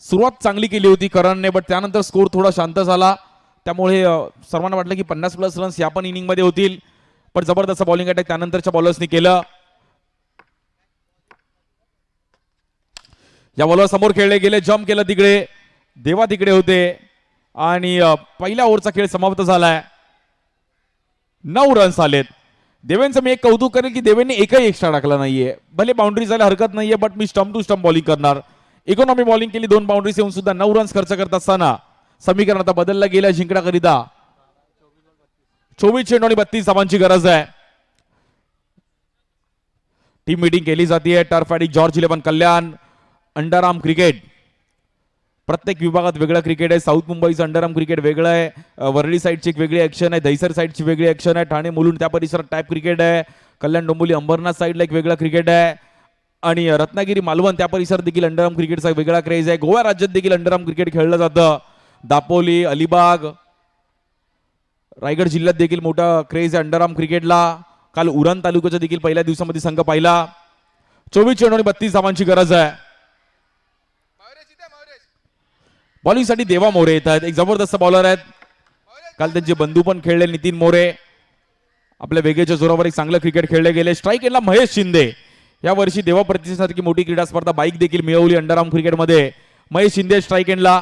Speaker 3: सुरुवात चांगली केली होती करणने, बट त्यानंतर स्कोर थोडा शांत झाला. त्यामुळे सर्वांना वाटलं की 50+ रन्स या पण इनिंग मध्ये होतील. पण जबरदस्त बॉलिंग अटॅक त्यानंतरच्या बॉलर्सनी केलं. या बॉलवर समोर खेळले गेले. जम्प केलं तिकडे. देवा तिकडे होते आणि पहिल्या ओव्हरचा खेळ समाप्त झालाय. 9 रन्स आलेत. देवेंचं मी एक कौतुक करेल की देवेंनी एकही एक्स्ट्रा टाकला नाहीये. भले बाउंड्री जायला हरकत नाहीये, बट मी स्टंप टू स्टंप बॉलिंग करणार. इकॉनॉमी बॉलिंग केली. 2 बाउंड्रीज येऊन सुद्धा 9 रन्स खर्च करत असताना समीकरण आता बदललं गेलं जिंकण्याकरिता. 24 चेंडू आणि 32 धावांची गरज आहे. टीम मीटिंग केली जाते. टर्फ ॲडिक्ट जॉर्ज 11 कल्याण. अंडरआर्म क्रिकेट प्रत्येक विभागात वेगळं क्रिकेट आहे. साऊथ मुंबईचं अंडरआर्म क्रिकेट वेगळं आहे. वरळी साईडची एक वेगळी ॲक्शन आहे. दहिसर साईडची वेगळी ॲक्शन आहे. ठाणे मुलुंड त्या परिसरात टाईप क्रिकेट आहे. कल्याण डोंबिवली अंबरनाथ साईडला एक वेगळं क्रिकेट आहे. आणि रत्नागिरी मालवण त्या परिसरात देखील अंडरआर्म क्रिकेटचा वेगळा क्रेज आहे. गोवा राज्यात देखील अंडरआर्म क्रिकेट खेळलं जातं. दापोली, अलिबाग, रायगड जिल्ह्यात देखील मोठा क्रेज आहे अंडरआर्म क्रिकेटला. काल उरण तालुक्याच्या देखील पहिल्या दिवसामध्ये संघ पाहिला. 24 चेंडू आणि 32 धावांची गरज आहे. बॉलिंगसाठी देवा मोरे येत आहेत. एक जबरदस्त बॉलर आहेत. काल त्यांचे बंधू पण खेळले नितीन मोरे. आपल्या वेगेच्या जोरावर एक चांगलं क्रिकेट खेळले गेले. स्ट्राईक एंडला महेश शिंदे. या वर्षी देवा प्रतिष्ठासारखी मोठी क्रीडा स्पर्धा बाईक देखील मिळवली अंडरआर्म क्रिकेटमध्ये. महेश शिंदे स्ट्राईक एंडला.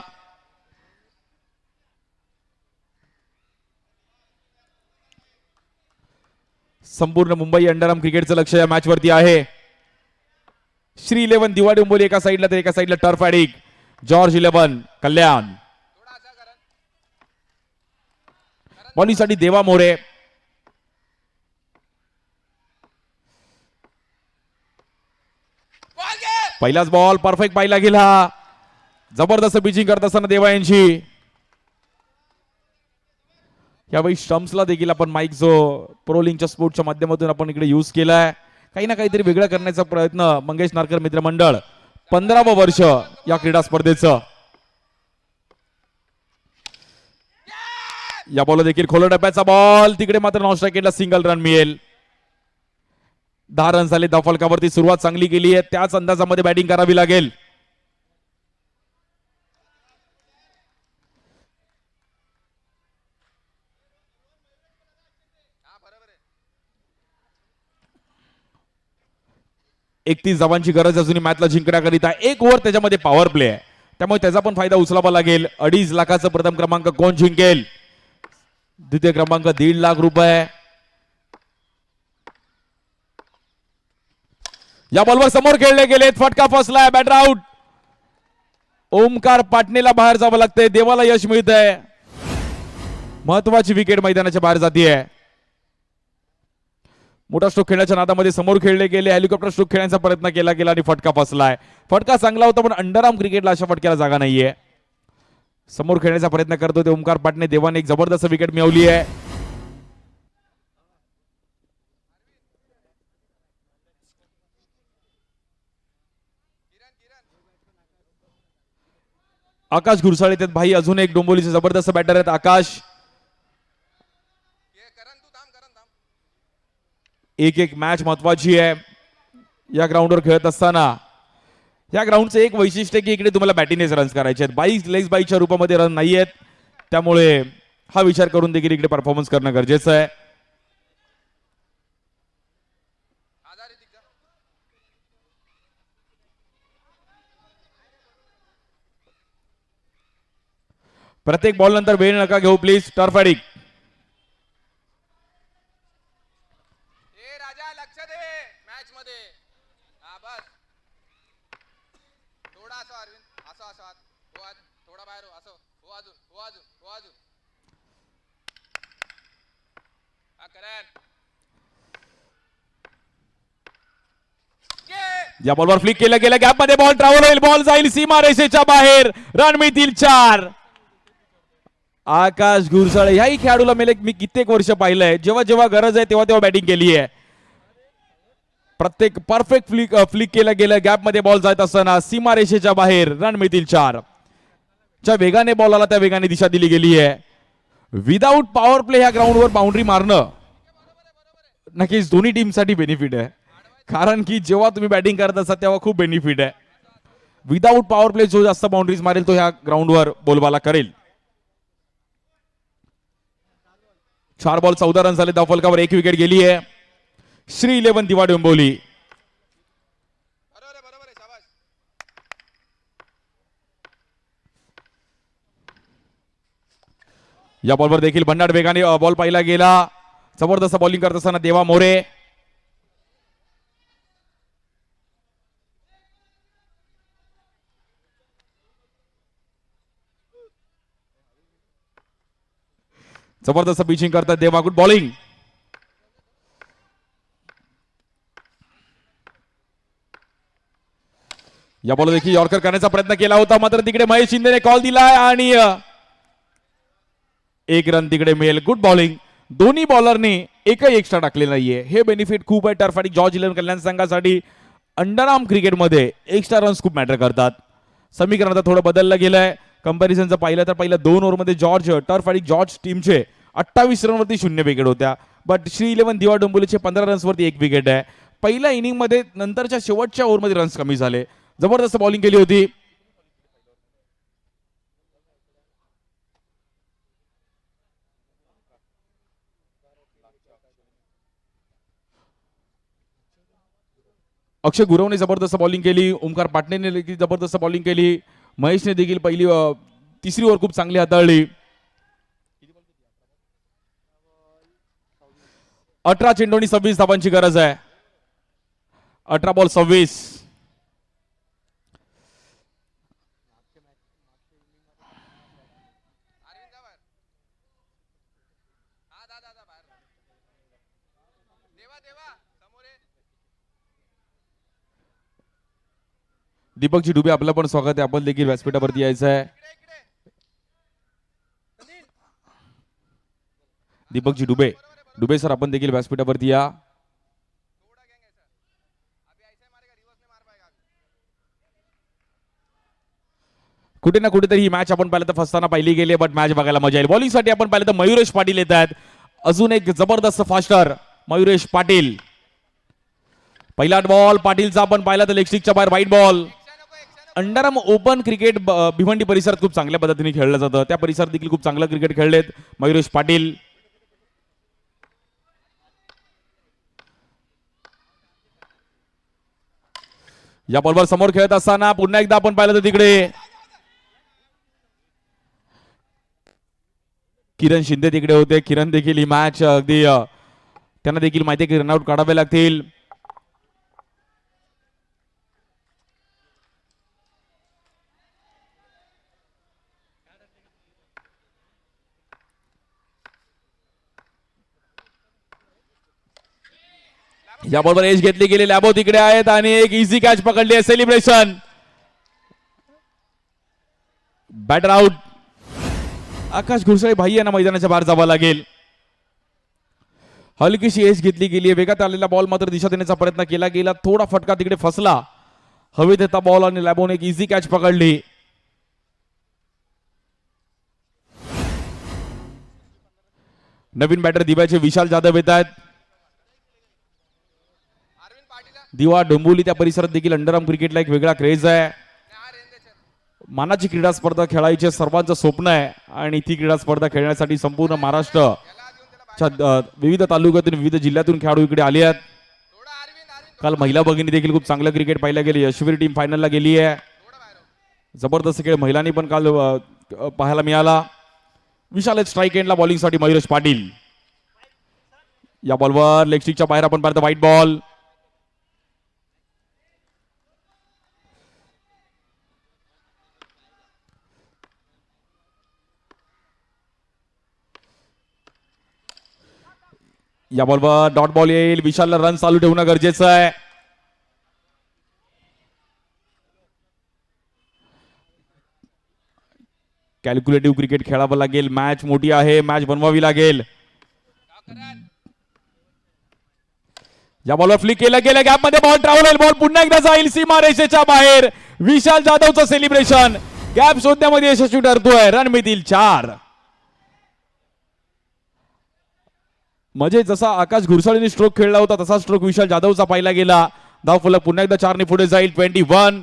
Speaker 3: संपूर्ण मुंबई अंडरआर्म क्रिकेटचं लक्ष या मॅच वरती आहे. श्री 11 दिवा डोंबिवली एका साईडला तर एका साईडला टर्फ ॲडिक्ट. जॉर्ज 11 कल्याण. बॉलिंगसाठी देवा मोरे. पहिलाच बॉल परफेक्ट पाहिला गेला. जबरदस्त पिचिंग करत असताना देवा यांची. यावेळी स्टम्प्सला देखील आपण माईक जो प्रोलिंगच्या स्पोर्टच्या माध्यमातून आपण इकडे यूज केलाय. काही ना काहीतरी वेगळं करण्याचा प्रयत्न मंगेश नारकर मित्रमंडळ 15वं वर्ष या क्रीडा स्पर्धेचं. या बॉल देखील खोल टप्प्याचा बॉल तिकडे मात्र नॉन स्ट्राईकला सिंगल रन मिळेल. 10 रन झाले. धाव फलकावरती सुरुवात चांगली केली आहे. त्याच अंदाजामध्ये बॅटिंग करावी लागेल. एकतीस धावांची गरज अजून मॅचला जिंकण्याकरिता. एक ओव्हर त्याच्यामध्ये पॉवर प्ले आहे, त्यामुळे त्याचा पण फायदा उचलावा लागेल. 2.5 लाखाचं प्रथम क्रमांक कोण जिंकेल? द्वितीय क्रमांक 1.5 लाख रुपये. या बॉलवर समोर खेळले गेले. फटका फसलाय. Batter out. ओमकार पाटणेला बाहेर जावं लागतंय. देवाला यश मिळतंय. महत्वाची विकेट मैदानाच्या बाहेर जातीये. मोठा स्ट्रोक खेळण्याच्या नादामध्ये समोर खेळले गेले. हेलिकॉप्टर स्ट्रोक खेळण्याचा प्रयत्न केला गेला आणि फटका फसलाय. फटका चांगला होता पण अंडरआर्म क्रिकेटला अशा फटक्याला जागा नाहीये. समोर खेळण्याचा प्रयत्न करतो ते ओमकार पाटणे. देवाने एक जबरदस्त विकेट मिळवली आहे. आकाश घुरसाळे त्यात भाई अजून एक डोंबिवलीचे जबरदस्त बॅटर आहेत. आकाश एक मॅच महत्वाची आहे या ग्राउंडवर खेळत असताना. या ग्राउंडचं एक वैशिष्ट्य की इकडे तुम्हाला बॅटिंगनेच रन्स करायचे आहेत. 22 लेग्स बाईच्या रूपामध्ये रन नाही आहेत, त्यामुळे हा विचार करून देखील इकडे परफॉर्मन्स करणं गरजेचं आहे. प्रत्येक बॉल नंतर वेळ नका घेऊ प्लीज. टर्फ ॲडिक. या बॉलवर फ्लिक केलं गेलं. गॅप मध्ये बॉल ट्रॅव्हल होईल. बॉल जाईल सीमा रेषेच्या बाहेर. रन मिळतील 4. आकाश घुरसाळे ह्याही खेळाडूला मी कित्येक वर्ष पाहिलंय. जेव्हा जेव्हा गरज आहे तेव्हा बॅटिंग केली आहे. प्रत्येक परफेक्ट फ्लिक केलं गेलं. गॅप मध्ये बॉल जात असताना सीमा रेषेच्या बाहेर. रन मिळतील 4. ज्या वेगाने बॉल आला त्या वेगाने दिशा दिली गेली आहे. विदाऊट पॉवर प्ले ह्या ग्राउंडवर बाउंड्री मारणं नक्कीच दोन्ही टीमसाठी बेनिफिट आहे, कारण की जेव्हा तुम्ही बॅटिंग करत असता तेव्हा खूप बेनिफिट आहे. विदाऊट पॉवर प्ले जो जास्त बाउंड्रीज मारेल तो ह्या ग्राउंडवर बोलबाला करेल. 4 बॉल 14 रन झाले. धाव फलकावर 1 विकेट गेली आहे. श्री 11 दिवा डोंबिवली. या बॉलवर देखील भन्नाट वेगाने बॉल पाहिला गेला. जबरदस्त बॉलिंग करत असताना देवा मोरे. जबरदस्त पिचिंग करतात देवा. Good bowling. या बॉल देखील यॉर्कर करण्याचा प्रयत्न केला होता, मात्र तिकडे महेश शिंदेने कॉल दिलाय आणि 1 रन तिकडे मिळेल. Good bowling. दोन्ही बॉलरने एकही एक्स्ट्रा टाकले नाहीये. हे बेनिफिट खूप आहे टर्फ ॲडिक जॉर्ज 11 कल्याण संघासाठी. अंडरआर्म क्रिकेटमध्ये एक्स्ट्रा रन्स खूप मॅटर करतात. समीकरण आता थोडं बदललं गेलंय. कंपॅरिझनचं पाहिलं तर पहिल्या 2 ओव्हरमध्ये टर्फ ॲडिक जॉर्ज टीमचे 28 रनवरती 0 विकेट होत्या. बट श्री 11 दिवा डोंबिवलीचे 15 रन्सवरती 1 विकेट आहे. पहिल्या इनिंगमध्ये नंतरच्या शेवटच्या ओव्हरमध्ये रन्स कमी झाले. जबरदस्त बॉलिंग केली होती. अक्षय गुरवने जबरदस्त बॉलिंग केली. ओमकार पाटणेने देखील जबरदस्त बॉलिंग केली. महेशने देखील पहिली 3री ओव्हर खूप चांगली हाताळली. 18 चेंडू आणि 26 धावांची गरज आहे. 18 बॉल 26. दीपकजी डुबे आपलं पण स्वागत आहे. आपण देखील व्यासपीठावरती यायचं आहे. दीपकजी डुबे डुबे सर आपण देखील व्यासपीठावरती या. कुठे ना कुठेतरी ही मॅच आपण पाहिलं तर फसताना पाहिली गेली, बट मॅच बघायला मजा येईल. बॉलिंगसाठी आपण पाहिलं तर मयुरेश पाटील येत आहेत. अजून एक जबरदस्त फास्टर मयुरेश पाटील. पहिला बॉल पाटीलचा आपण पाहिला तर लेग स्टिकच्या बाहेर वाईट ball. Underarm open cricket Bhiwandi परिसरात खूप चांगल्या पद्धतीने खेळलं जातं. त्या परिसरात देखील खूप चांगलं क्रिकेट खेळलेत मयुरेश पाटील. या बॉलवर समोर खेळत असताना पुन्हा एकदा आपण पाहिलं तर तिकडे किरण शिंदे तिकडे होते. किरण देखील ही मॅच अगदी त्यांना देखील माहिती आहे की रनआउट काढावे लागतील. या बॉलवर एज घेतली गेली. लॅबो तिकडे आहेत आणि एक इझी कॅच पकडली आहे. Celebration. Batter out. Akash Ghursale भाई यांना मैदानाच्या बाहेर जावं लागेल. हलकीशी एज घेतली गेली आहे. वेगात आलेला बॉल मात्र दिशा देण्याचा प्रयत्न केला गेला. थोडा फटका तिकडे फसला. हवेत येता बॉल आणि लॅबोने एक इझी कॅच पकडली. नवीन बॅटर दिव्याचे विशाल जाधव येत आहेत. दिवा डोंबिवली त्या परिसरात देखील अंडरआर्म क्रिकेटला एक वेगळा क्रेज आहे. मानाची क्रीडा स्पर्धा खेळायचे सर्वांचं स्वप्न आहे आणि ती क्रीडा स्पर्धा खेळण्यासाठी संपूर्ण महाराष्ट्र विविध तालुक्यातून विविध जिल्ह्यातून खेळाडू इकडे आले आहेत. काल महिला भगिनी देखील खूप चांगलं क्रिकेट पाहायला गेले. यशस्वी टीम फायनलला गेली आहे. जबरदस्त खेळ महिलांनी पण काल पाहायला मिळाला. विशाल स्ट्राईक एंडला बॉलिंगसाठी मयुरेश पाटील. या बॉलवर लेग स्टिकच्या बाहेर आपण पाहतो व्हाईट बॉल. या बॉलवर डॉट बॉल येईल. विशालला रन चालू ठेवणं गरजेचं आहे. कॅल्क्युलेटिव्ह क्रिकेट खेळावं लागेल. मॅच मोठी आहे. मॅच बनवावी लागेल. या बॉलवर फ्लिक केलं गेलं. गॅप मध्ये बॉल ट्रॅव्हल. बॉल पुन्हा एकदा जाईल सीमा रेषेच्या बाहेर. विशाल जाधवचं सेलिब्रेशन गॅप शोधण्यामध्ये यशस्वी ठरतोय. रन मिळतील 4. म्हणजे जसा आकाश घुरसाळीने स्ट्रोक खेळला होता तसा स्ट्रोक विशाल जाधवचा पाहिला गेला. धाव फलक पुन्हा एकदा 4 ने पुढे जाईल. 21.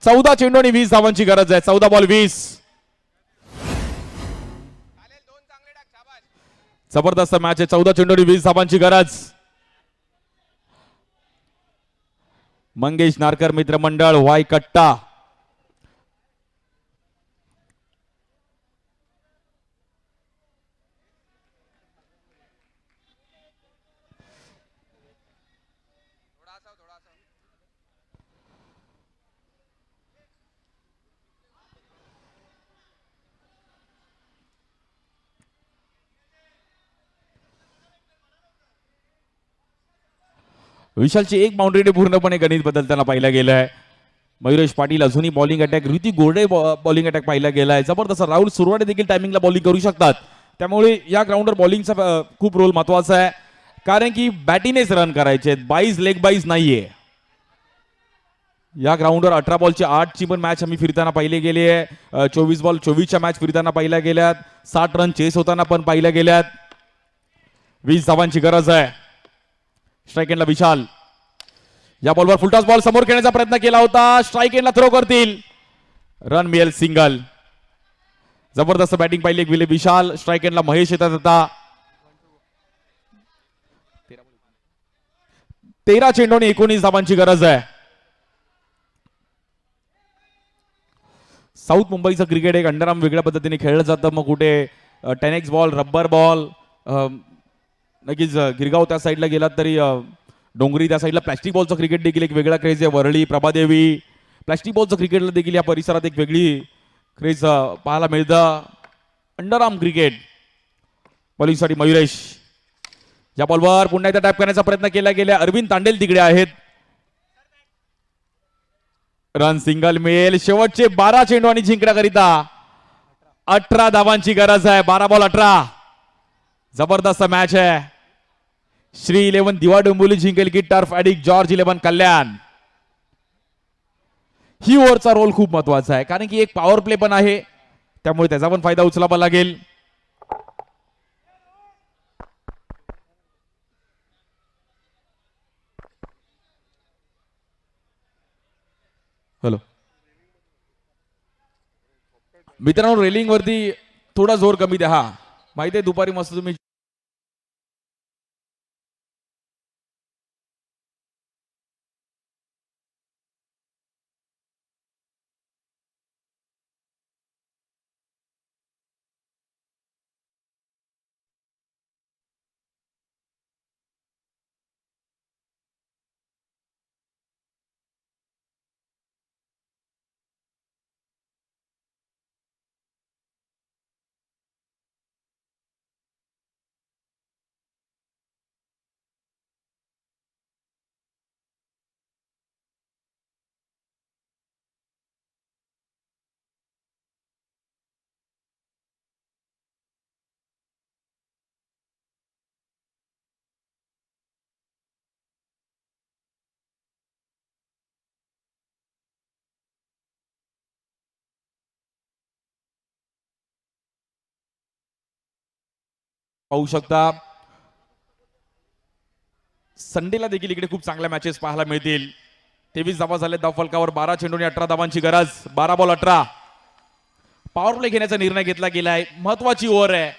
Speaker 3: 14 चेंडू आणि 20 धावांची गरज आहे. 14 बॉल 20. जबरदस्त मॅच आहे. 14 चेंडू आणि 20 धावांची गरज. मंगेश नारकर मित्रमंडळ वाय कट्टा. विशालची एक बाउंड्री पूर्णपणे गणित बदलताना पाहिला गेलं आहे. मयुरेश पाटील अजूनही bowling attack. Hrithik Gorde bowling attack पाहिला गेला आहे. जबरदस्त. राहुल सुरवाडे देखील टायमिंगला बॉलिंग करू शकतात. त्यामुळे या ग्राउंडवर बॉलिंगचा खूप रोल महत्वाचा आहे. कारण की बॅटीनेच रन करायचे आहेत. 22 लेग बाईज नाहीये. या ग्राउंडवर 18 बॉलची 8 ची पण मॅच आम्ही फिरताना पाहिले गेली आहे. 24 बॉल 24च्या मॅच फिरताना पाहिल्या गेल्यात. 60 रन चेस होताना पण पाहिल्या गेल्यात. 20 धावांची गरज आहे. स्ट्राईक एंडला विशाल. या बॉलवर फुलटॉस बॉल समोर खेळण्याचा प्रयत्न केला होता. स्ट्राईक एंडला थ्रो करतील. रन मिळेल सिंगल. जबरदस्त बॅटिंग पाहिली गेली विशाल. स्ट्राईक एंडला महेश येतात आता. 13 चेंडू आणि 19 धावांची गरज आहे. साऊथ मुंबईचं क्रिकेट एक अंडरआर्म वेगळ्या पद्धतीने खेळलं जातं. मग कुठे 10x बॉल, रब्बर बॉल, नक्कीच गिरगाव त्या साईडला गेलात तरी डोंगरी त्या साईडला प्लॅस्टिक बॉलचं क्रिकेट देखील एक वेगळा क्रेज आहे. वरळी, प्रभादेवी प्लॅस्टिक बॉलचं क्रिकेटला देखील या परिसरात एक वेगळी क्रेज पाहायला मिळतं. Underarm cricket. बॉलिंगसाठी मयुरेश. या बॉलवर पुन्हा एकदा टॅप करण्याचा प्रयत्न केला गेला. अरविंद तांडेल तिकडे आहेत. रन सिंगल मिळेल. शेवटचे 12 चेंडू आणि जिंकण्याकरिता 18 धावांची गरज आहे. 12 बॉल 18. जबरदस्त मॅच आहे. श्री 11 दिवा डोंबिवली जिंकेल की टर्फ ॲडिक्ट जॉर्ज 11 कल्याण. ही ओव्हरचा रोल खूप महत्वाचा आहे कारण की एक पॉवर प्ले पण आहे, त्यामुळे त्याचा पण फायदा उचलावा लागेल. हॅलो मित्रांनो, रेलिंग वरती थोडा जोर कमी द्या. हा माहिती आहे दुपारी मस्त तुम्ही पाहू शकता. संडेला देखील इकडे खूप चांगल्या मॅचेस पाहायला मिळतील. 23 धावा झाले धाव फलकावर. 12 चेंडूंनी 18 धावांची गरज. 12 बॉल 18. पॉवर प्ले घेण्याचा निर्णय घेतला गेलाय. महत्वाची ओव्हर आहे.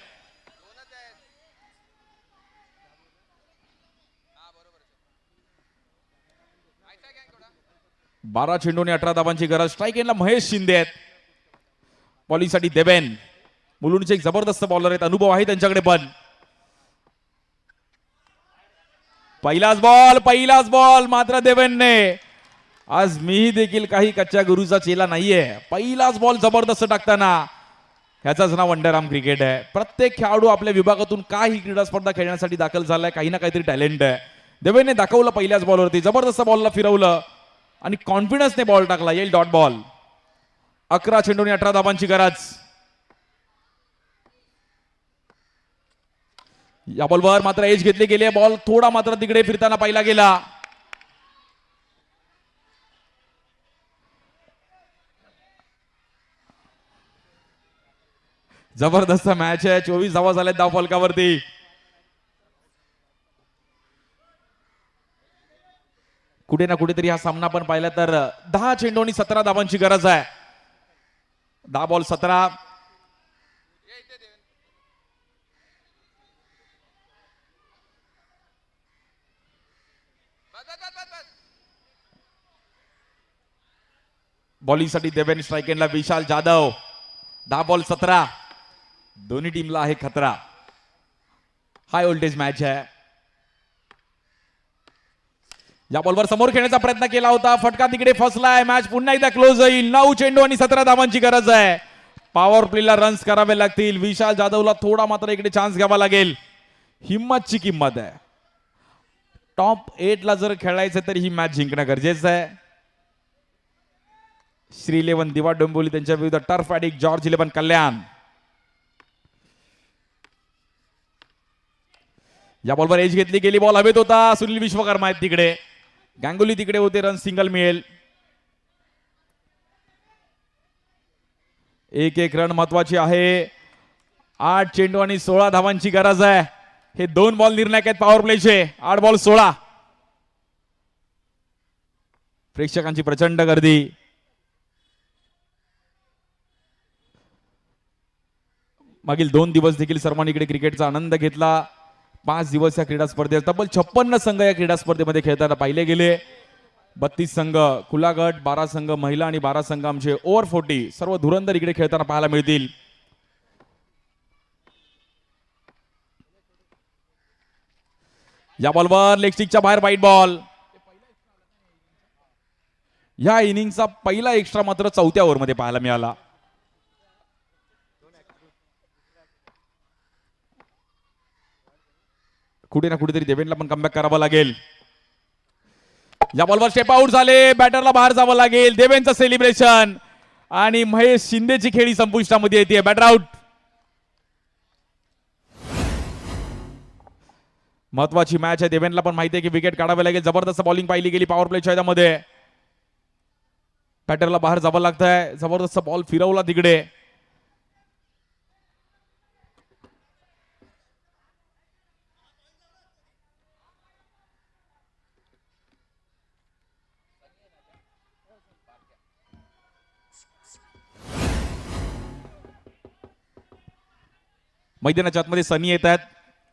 Speaker 3: बारा चेंडूंनी 18 धावांची गरज. स्ट्राईक एंडला महेश शिंदे आहेत. बॉलिंगसाठी देवेन. मुलुंडचे एक जबरदस्त बॉलर आहेत, अनुभव आहे त्यांच्याकडे पण. पहिलाच बॉल मात्र देवेनने. आज मीही देखील काही कच्च्या गुरुचा चेला नाहीये. पहिलाच बॉल जबरदस्त टाकताना ह्याचाच नाव अंडरआर्म क्रिकेट आहे. प्रत्येक खेळाडू आपल्या विभागातून काही क्रीडा स्पर्धा खेळण्यासाठी दाखल झालाय. काही ना काहीतरी टॅलेंट आहे. देवेनने दाखवलं पहिल्याच बॉलवरती. जबरदस्त बॉलला फिरवलं आणि कॉन्फिडन्सने बॉल टाकला. येईल डॉट बॉल. 11 चेंडूंनी 18 धावांची गरज. या बॉलवर मात्र एज घेतली गेली. बॉल थोडा मात्र तिकडे फिरताना पाहिला गेला. जबरदस्त मॅच आहे. 24 धावा झाल्यात धाव फलकावरती. कुठे ना कुठेतरी हा सामना पण पाहिला तर 10 चेंडू आणि 17 धावांची गरज आहे. 10 बॉल 17. बॉलिंगसाठी देवेन. स्ट्राईक एंडला विशाल जाधव. 10 बॉल 17. दोन्ही टीमला आहे खतरा. हाय व्होल्टेज मॅच आहे. या बॉलवर समोर खेळण्याचा प्रयत्न केला होता. फटका तिकडे फसलाय. मॅच पुन्हा एकदा क्लोज होईल. 9 चेंडू आणि 17 धावांची गरज आहे. पॉवर प्लेला रन्स करावे लागतील. विशाल जाधवला थोडा मात्र इकडे चान्स घ्यावा लागेल. हिम्मतची किंमत आहे. टॉप 8 ला जर खेळायचं तर ही मॅच जिंकणं गरजेचं आहे. श्री 11 दिवा डोंबिवली त्यांच्या विरुद्ध टर्फ ॲडिक्ट जॉर्ज 11 कल्याण. या बॉलवर एज घेतली गेली. बॉल हवेत होता. सुनील विश्वकर्मा आहेत तिकडे. गांगुली तिकडे होते. रन सिंगल मिळेल. 1-1 रन महत्वाची आहे. 8 चेंडू आणि 16 धावांची गरज आहे. हे 2 बॉल निर्णायक आहेत पॉवर प्लेचे. 8 बॉल 16. प्रेक्षकांची प्रचंड गर्दी. मागील 2 दिवस देखील सर्वांनी इकडे क्रिकेटचा आनंद घेतला. 5 दिवस या क्रीडा स्पर्धेत तब्बल 56 संघ या क्रीडा स्पर्धेमध्ये खेळताना पाहिले गेले. 32 संघ खुला गट, 12 संघ महिला आणि 12 संघ आमचे ओव्हर 40 सर्व धुरंधर इकडे खेळताना पाहायला मिळतील. या बॉलवर लेग स्टिकच्या बाहेर वाईट बॉल. या इनिंगचा पहिला एक्स्ट्रा मात्र 4थ्या ओव्हरमध्ये पाहायला मिळाला. कुठे ना कुठेतरी देवेंद्रला पण कमबॅक करावं लागेल. या बॉलवर स्टेप आउट झाले, बॅटरला बाहेर जावं लागेल. देवेंद्रचं सेलिब्रेशन आणि महेश शिंदेची खेळी संपुष्टामध्ये येते. Batter out. महत्वाची मॅच आहे. देवेंद्रला पण माहिती आहे की विकेट काढावे लागेल. जबरदस्त बॉलिंग पाहिली गेली पॉवर प्लेच्या ह्याच्यामध्ये. बॅटरला बाहेर जावं लागतंय. जबरदस्त बॉल फिरवला तिकडे. मैदानाच्या आतमध्ये सनी येत आहेत.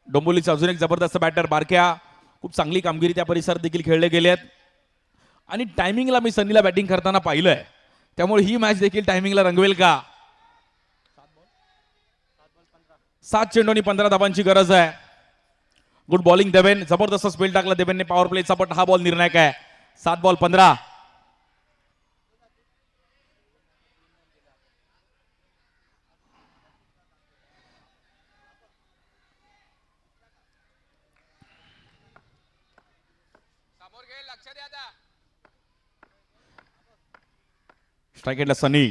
Speaker 3: डोंबिवलीचे अजून एक जबरदस्त बॅटर बारक्या. खूप चांगली कामगिरी त्या परिसरात देखील खेळले गेले आहेत आणि टायमिंगला मी सनीला बॅटिंग करताना पाहिलंय, त्यामुळे ही मॅच देखील टायमिंगला रंगवेल का. 7 चेंडू आणि 15 धावांची गरज आहे. गुड बॉलिंग देवेन. जबरदस्त स्पेल टाकला देवेनने पॉवर प्लेचा, पण हा बॉल निर्णायक आहे. 7 बॉल 15. स्ट्राइक एंडला सनी.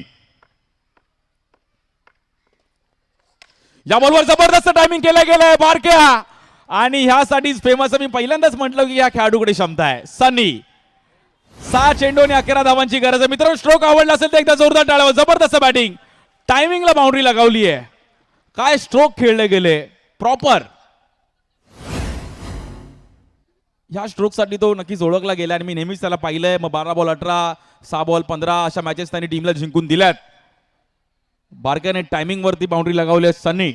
Speaker 3: या बॉलवर जबरदस्त टायमिंग केलं गेलंय बारक्या आणि ह्यासाठीच फेमस मी पहिल्यांदाच म्हटलं की या खेळाडूकडे क्षमता आहे. सनी. 6 चेंडू आणि 11 धावांची गरज आहे. मित्रांनो, स्ट्रोक आवडला असेल तर एकदा जोरदार टाळ्या. जबरदस्त बॅटिंग. टायमिंगला बाउंड्री लगावली आहे. काय स्ट्रोक खेळले गेले प्रॉपर. ह्या स्ट्रोकसाठी तो नक्कीच ओळखला गेला आणि मी नेहमीच त्याला पाहिलंय. मग 12 बॉल 18, 6 बॉल 15 अशा मॅचेस त्यांनी टीमला जिंकून दिल्यात. बारक्याने टायमिंग वरती बाउंड्री लगावली आहे सनी.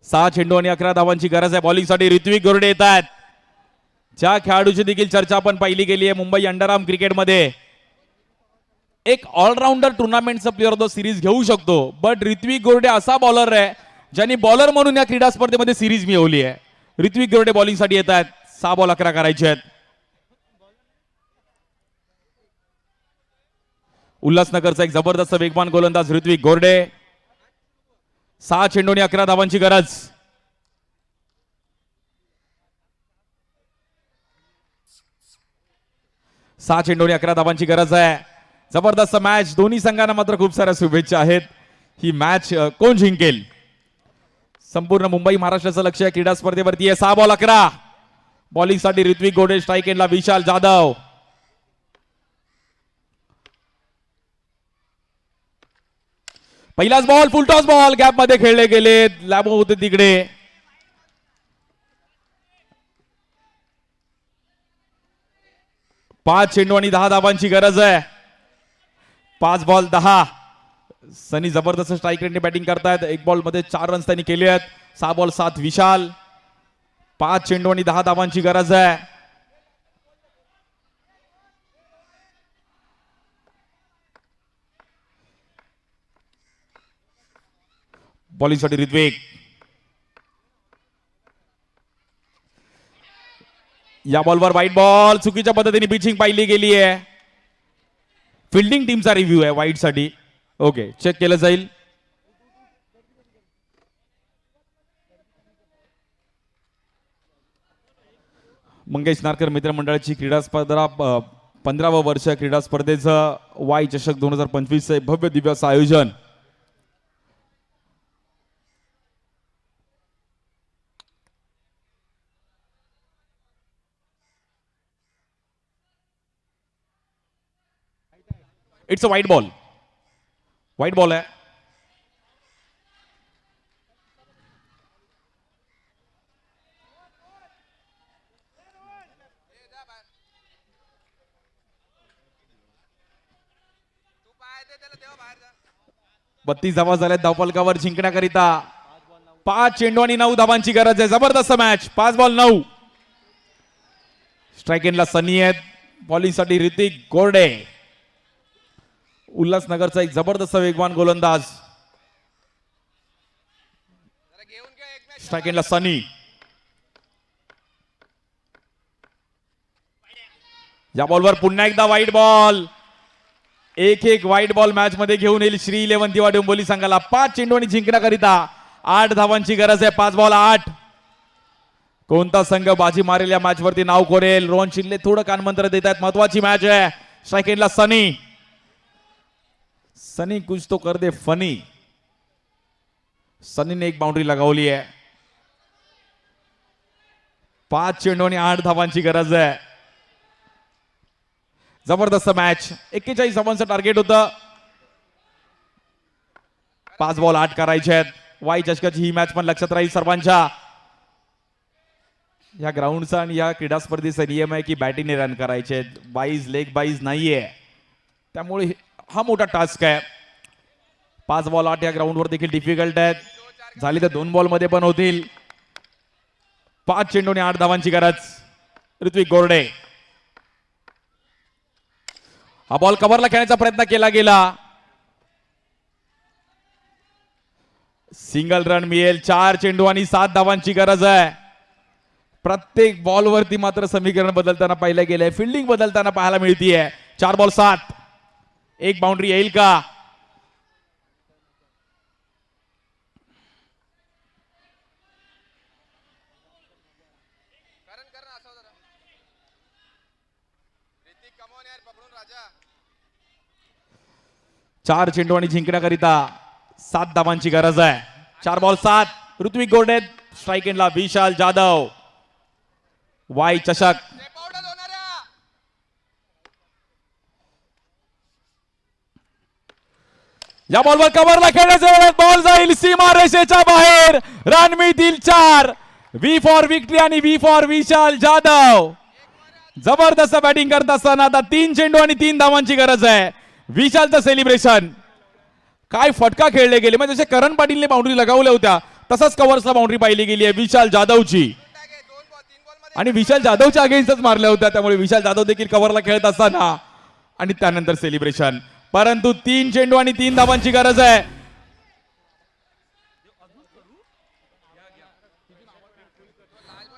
Speaker 3: सहा चेंडू आणि 11 धावांची गरज आहे. बॉलिंगसाठी ऋत्विक गोरडे येत आहेत. ज्या खेळाडूची देखील चर्चा आपण पाहिली गेली आहे मुंबई अंडरआर्म क्रिकेटमध्ये. एक ऑलराऊंडर टुर्नामेंटचा प्लेअर तो सिरीज घेऊ शकतो, बट ऋत्विक गोरडे असा बॉलर आहे ज्यांनी बॉलर म्हणून या क्रीडा स्पर्धेमध्ये सिरीज मिळवली आहे. ऋत्विक गोरडे बॉलिंगसाठी येत आहेत. 6 बॉल 11 करायचे आहेत. उल्हासनगरचा एक जबरदस्त वेगवान गोलंदाज ऋत्विक गोरडे. 6 चेंडू आणि 11 धावांची गरज. सहा चेंडू आणि 11 धावांची गरज आहे. जबरदस्त मॅच. दोन्ही संघांना मात्र खूप साऱ्या शुभेच्छा आहेत. ही मॅच कोण जिंकेल. संपूर्ण मुंबई महाराष्ट्राचं लक्ष या क्रीडा स्पर्धेवरती आहे. 6 बॉल 11. बॉलिंगसाठी ऋत्विक गोरडे. स्ट्राइक एंडला विशाल जाधव. पहिलाच बॉल फुलटॉस बॉल गॅप मध्ये खेळले गेले. लॅबो होते तिकडे. 5 चेंडू आणि 10 धावांची गरज आहे. 5 बॉल 10. सनी जबरदस्त स्ट्राइक रेटने बॅटिंग करतायत. 1 बॉल मध्ये 4 रन्स त्यांनी केले आहेत. 6 बॉल 7 विशाल. 5 चेंडू आणि 10 धावांची गरज आहे. बॉलिंगसाठी ऋत्विक. या बॉलवर वाईट बॉल. चुकीच्या पद्धतीने पिचिंग पाहिली गेली आहे. फिल्डिंग टीमचा रिव्ह्यू आहे वाईट साठी. ओके, चेक केलं जाईल. मंगेश नारकर मित्रमंडळाची क्रीडा स्पर्धा 15वं वर्ष क्रीडा स्पर्धेचं वाय चषक 2025 भव्य दिव्य असं आयोजन. It's a white ball. White ball आहे.
Speaker 2: तू पाय दे त्याला, तेव्हा बाहेर जा.
Speaker 3: 32 धावा झाल्यात धावफलकावर जिंकण्याकरिता. 5 चेंडू आणि 9 धावांची गरज आहे. जबरदस्त मॅच. 5 बॉल 9. स्ट्राइक एंडला सनी आहेत. बॉलिंगसाठी ऋतिक गोरडे. उल्हासनगरचा एक जबरदस्त वेगवान गोलंदाज.
Speaker 2: जरा घेऊन घे एक मॅच.
Speaker 3: स्ट्राइक एंडला सनी. या बॉलवर पुन्हा एकदा वाईट बॉल. एक व्हाईट बॉल मॅच मध्ये घेऊन येईल श्री 11 दिवा डोंबिवली संघाला. 5 चेंडू आणि जिंकण्याकरिता 8 धावांची गरज आहे. 5 बॉल 8. कोणता संघ बाजी मारेल या मॅच वरती नाव कोरेल. रोहन शिंदे थोडं कानमंत्र देत आहेत. महत्वाची मॅच आहे. स्ट्राइक एंडला सनी कुछ तो कर दे फनी. सनीने एक बाउंड्री लगावली आहे. 5 चेंडू आणि 8 धावांची गरज आहे. जबरदस्त मॅच. 41 धावांचं टार्गेट होतं. 5 बॉल 8 करायचे आहेत. वाई चषकाची ही मॅच पण लक्षात राहील सर्वांच्या. या ग्राउंडचा आणि या क्रीडा स्पर्धेचा नियम आहे की बॅटिंगने रन करायचे आहेत. बाईज लेग बाईज नाहीये, त्यामुळे हा मोठा टास्क आहे. 5 बॉल 8 या ग्राउंडवर देखील डिफिकल्ट आहेत. झाली तर 2 बॉल मध्ये पण होतील. 5 चेंडू आणि 8 धावांची गरज. ऋत्विक गोरडे. हा बॉल कव्हरला खेळण्याचा प्रयत्न केला गेला. सिंगल रन मिळेल. 4 चेंडू आणि 7 धावांची गरज आहे. प्रत्येक बॉलवरती मात्र समीकरण बदलताना पाहिलं गेलंय. फिल्डिंग बदलताना पाहायला मिळतीये. 4 बॉल 7. एक बाउंड्री येईल का?
Speaker 2: कर ना असं जरा. ऋतिक कमॉन यार, पकडून राजा.
Speaker 3: 4 चेंडू आणि जिंकण्याकरिता 7 धावांची गरज आहे. 4 बॉल 7. ऋत्विक गोरडे. स्ट्राइक एंडला विशाल जाधव. वाई चषक.
Speaker 2: स्टेप आउट होणाऱ्या.
Speaker 3: या बॉलवर कव्हरला खेळण्याच्या वेळेत बॉल जाईल सीमा रेषेच्या बाहेर. रन मिळतील 4. व्ही फॉर विक्ट्री आणि व्ही फॉर विशाल जाधव. जबरदस्त बॅटिंग करत असताना आता 3 चेंडू आणि 3 धावांची गरज आहे. विशालचं सेलिब्रेशन. काय फटका खेळले गेले, म्हणजे जसे करण पाटीलने बाउंड्री लगावल्या होत्या तसंच कव्हर्सला बाउंड्री पाहिली गेली आहे विशाल जाधवची.
Speaker 2: 2 बॉल 3 बॉल मध्ये
Speaker 3: आणि विशाल जाधवच्या अगेन्स्टच मारल्या होत्या, त्यामुळे विशाल जाधव देखील कव्हरला खेळत असताना आणि त्यानंतर सेलिब्रेशन. परंतु 3 चेंडू आणि 3 धावांची गरज आहे.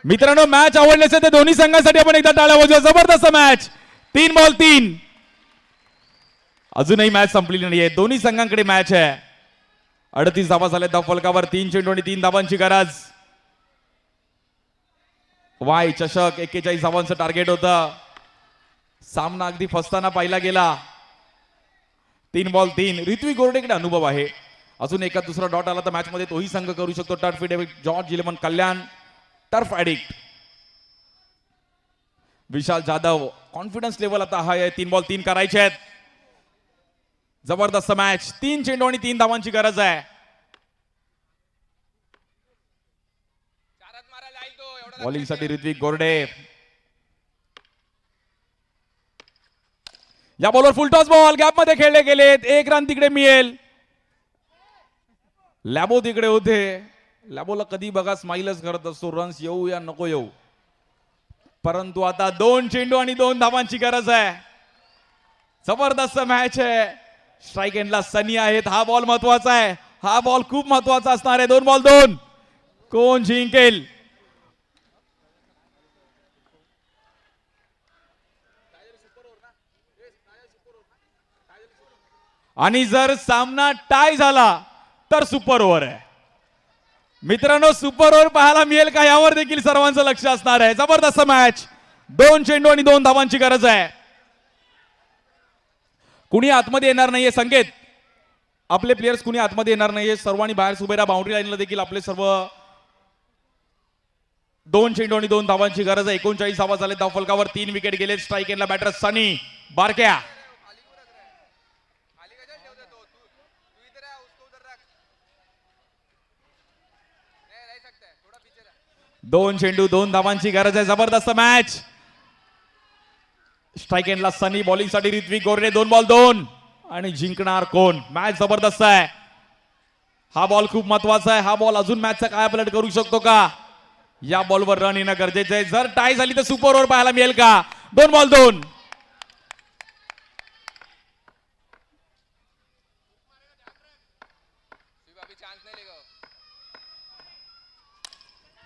Speaker 3: मित्रांनो, मॅच आवडली असेल तर दोन्ही संघांसाठी आपण एकदा टाळ्या वाजवूया. जबरदस्त मॅच. 3 बॉल 3. अजूनही मॅच संपलेली नाहीये. दोन्ही संघांकडे मॅच आहे. 38 धावा झाल्या धाव फलकावर. 3 चेंडू आणि 3 धावांची गरज. वाय चषक 41 धावांचं टार्गेट होतं. सामना अगदी फसताना पाहिला गेला. 3 बॉल 3. ऋत्विक गोरडेकडे अनुभव आहे. अजून एका दुसरा डॉट आला तर मॅच मध्ये तोही संघ करू शकतो. टर्फ डेव्हिड जॉर्ज 11 कल्याण. टर्फ ऍडिक्ट विशाल जाधव. कॉन्फिडन्स लेवल आता हाय आहे. 3 बॉल 3 करायचे आहेत. जबरदस्त मॅच. 3 चेंडू आणि 3 धावांची गरज आहे.
Speaker 2: चारात मारायला जाईल तो एवढा.
Speaker 3: बॉलिंग साठी ऋत्विक गोरडे. या बॉलवर फुल टॉस बॉल गॅप मध्ये खेळले गेलेत. 1 रन तिकडे मिळेल. लॅबो तिकडे होते. लॅबोला कधी बघा स्माइलच करत असतो, रन्स येऊ या नको येऊ. परंतु आता 2 चेंडू आणि 2 धावांची गरज आहे. जबरदस्त मॅच आहे. स्ट्राइक एंडला सनी आहेत. हा बॉल महत्वाचा आहे. हा बॉल खूप महत्वाचा असणार आहे. 2 बॉल 2. कोण जिंकेल? आणि जर सामना टाय झाला तर सुपर ओव्हर आहे. मित्रांनो, सुपर ओव्हर पाहायला मिळेल का यावर देखील सर्वांचं लक्ष असणार आहे. जबरदस्त मॅच. 2 चेंडू आणि 2 धावांची गरज आहे. कुणी आतमध्ये येणार नाहीये. संकेत, आपले प्लेयर्स कुणी आतमध्ये येणार नाहीये. सर्वांनी बाहेर उभे राहा. बाउंड्री लाईनला देखील आपले सर्व 2 चेंडू आणि 2 धावांची गरज आहे. 39 धावा झाले धाव फलकावर. 3 विकेट गेले. स्ट्राइक एंडला बॅटर सनी बारक्या.
Speaker 2: खाली कशाला ठेवते तो? तू इधर है, उसको उधर रख. नहीं रह सकता है, थोड़ा पीछे रह.
Speaker 3: 2 चेंडू 2 धावांची गरज आहे. जबरदस्त मॅच. स्ट्राइक एंडला सनी. बॉलिंग साठी ऋत्विक गोरडे. 2 बॉल 2. आणि जिंकणार कोण? मॅच जबरदस्त आहे. हा बॉल खूप महत्वाचा आहे. हा बॉल अजून मॅचचा काय पलट करू शकतो का? या बॉलवर रन येणं गरजेचं आहे. जर टाय झाली तर सुपर ओव्हर पाहायला मिळेल का? 2 बॉल 2.
Speaker 2: शिव अभी चांस नहीं लेगा.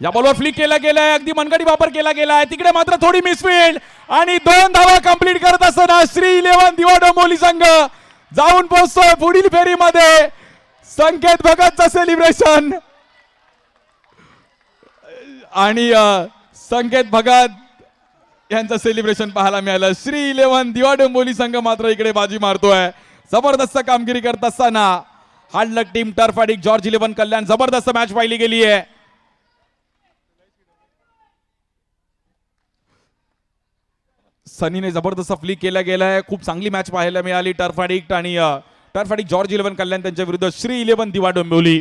Speaker 3: या बॉलवर फ्लिक केला गेलाय, अगदी मनगटी वापर केला गेलाय, तिकडे मात्र थोडी मिसफील्ड आणि 2 धावा कंप्लीट करत असताना श्री 11 दिवा डोंबिवली संघ जाऊन पोहोचतोय पुढील फेरीमध्ये. संकेत भगतचं सेलिब्रेशन आणि संकेत भगत यांचं सेलिब्रेशन पाहायला मिळालं. श्री 11 दिवा डोंबिवली संघ मात्र इकडे बाजी मारतोय. जबरदस्त कामगिरी करत असताना हार्ड लक टीम टर्फ अडिक जॉर्ज 11 कल्याण जबरदस्त मॅच पाहिली गेली आहे. सनीने जबरदस्त फ्लिक केला गेलाय. खूप चांगली मॅच पाहायला मिळाली टर्फ अडिक्ट आणि टर्फ अडिक्ट जॉर्ज 11 कल्याण त्यांच्या विरुद्ध श्री 11 दिवा डोंबिवली.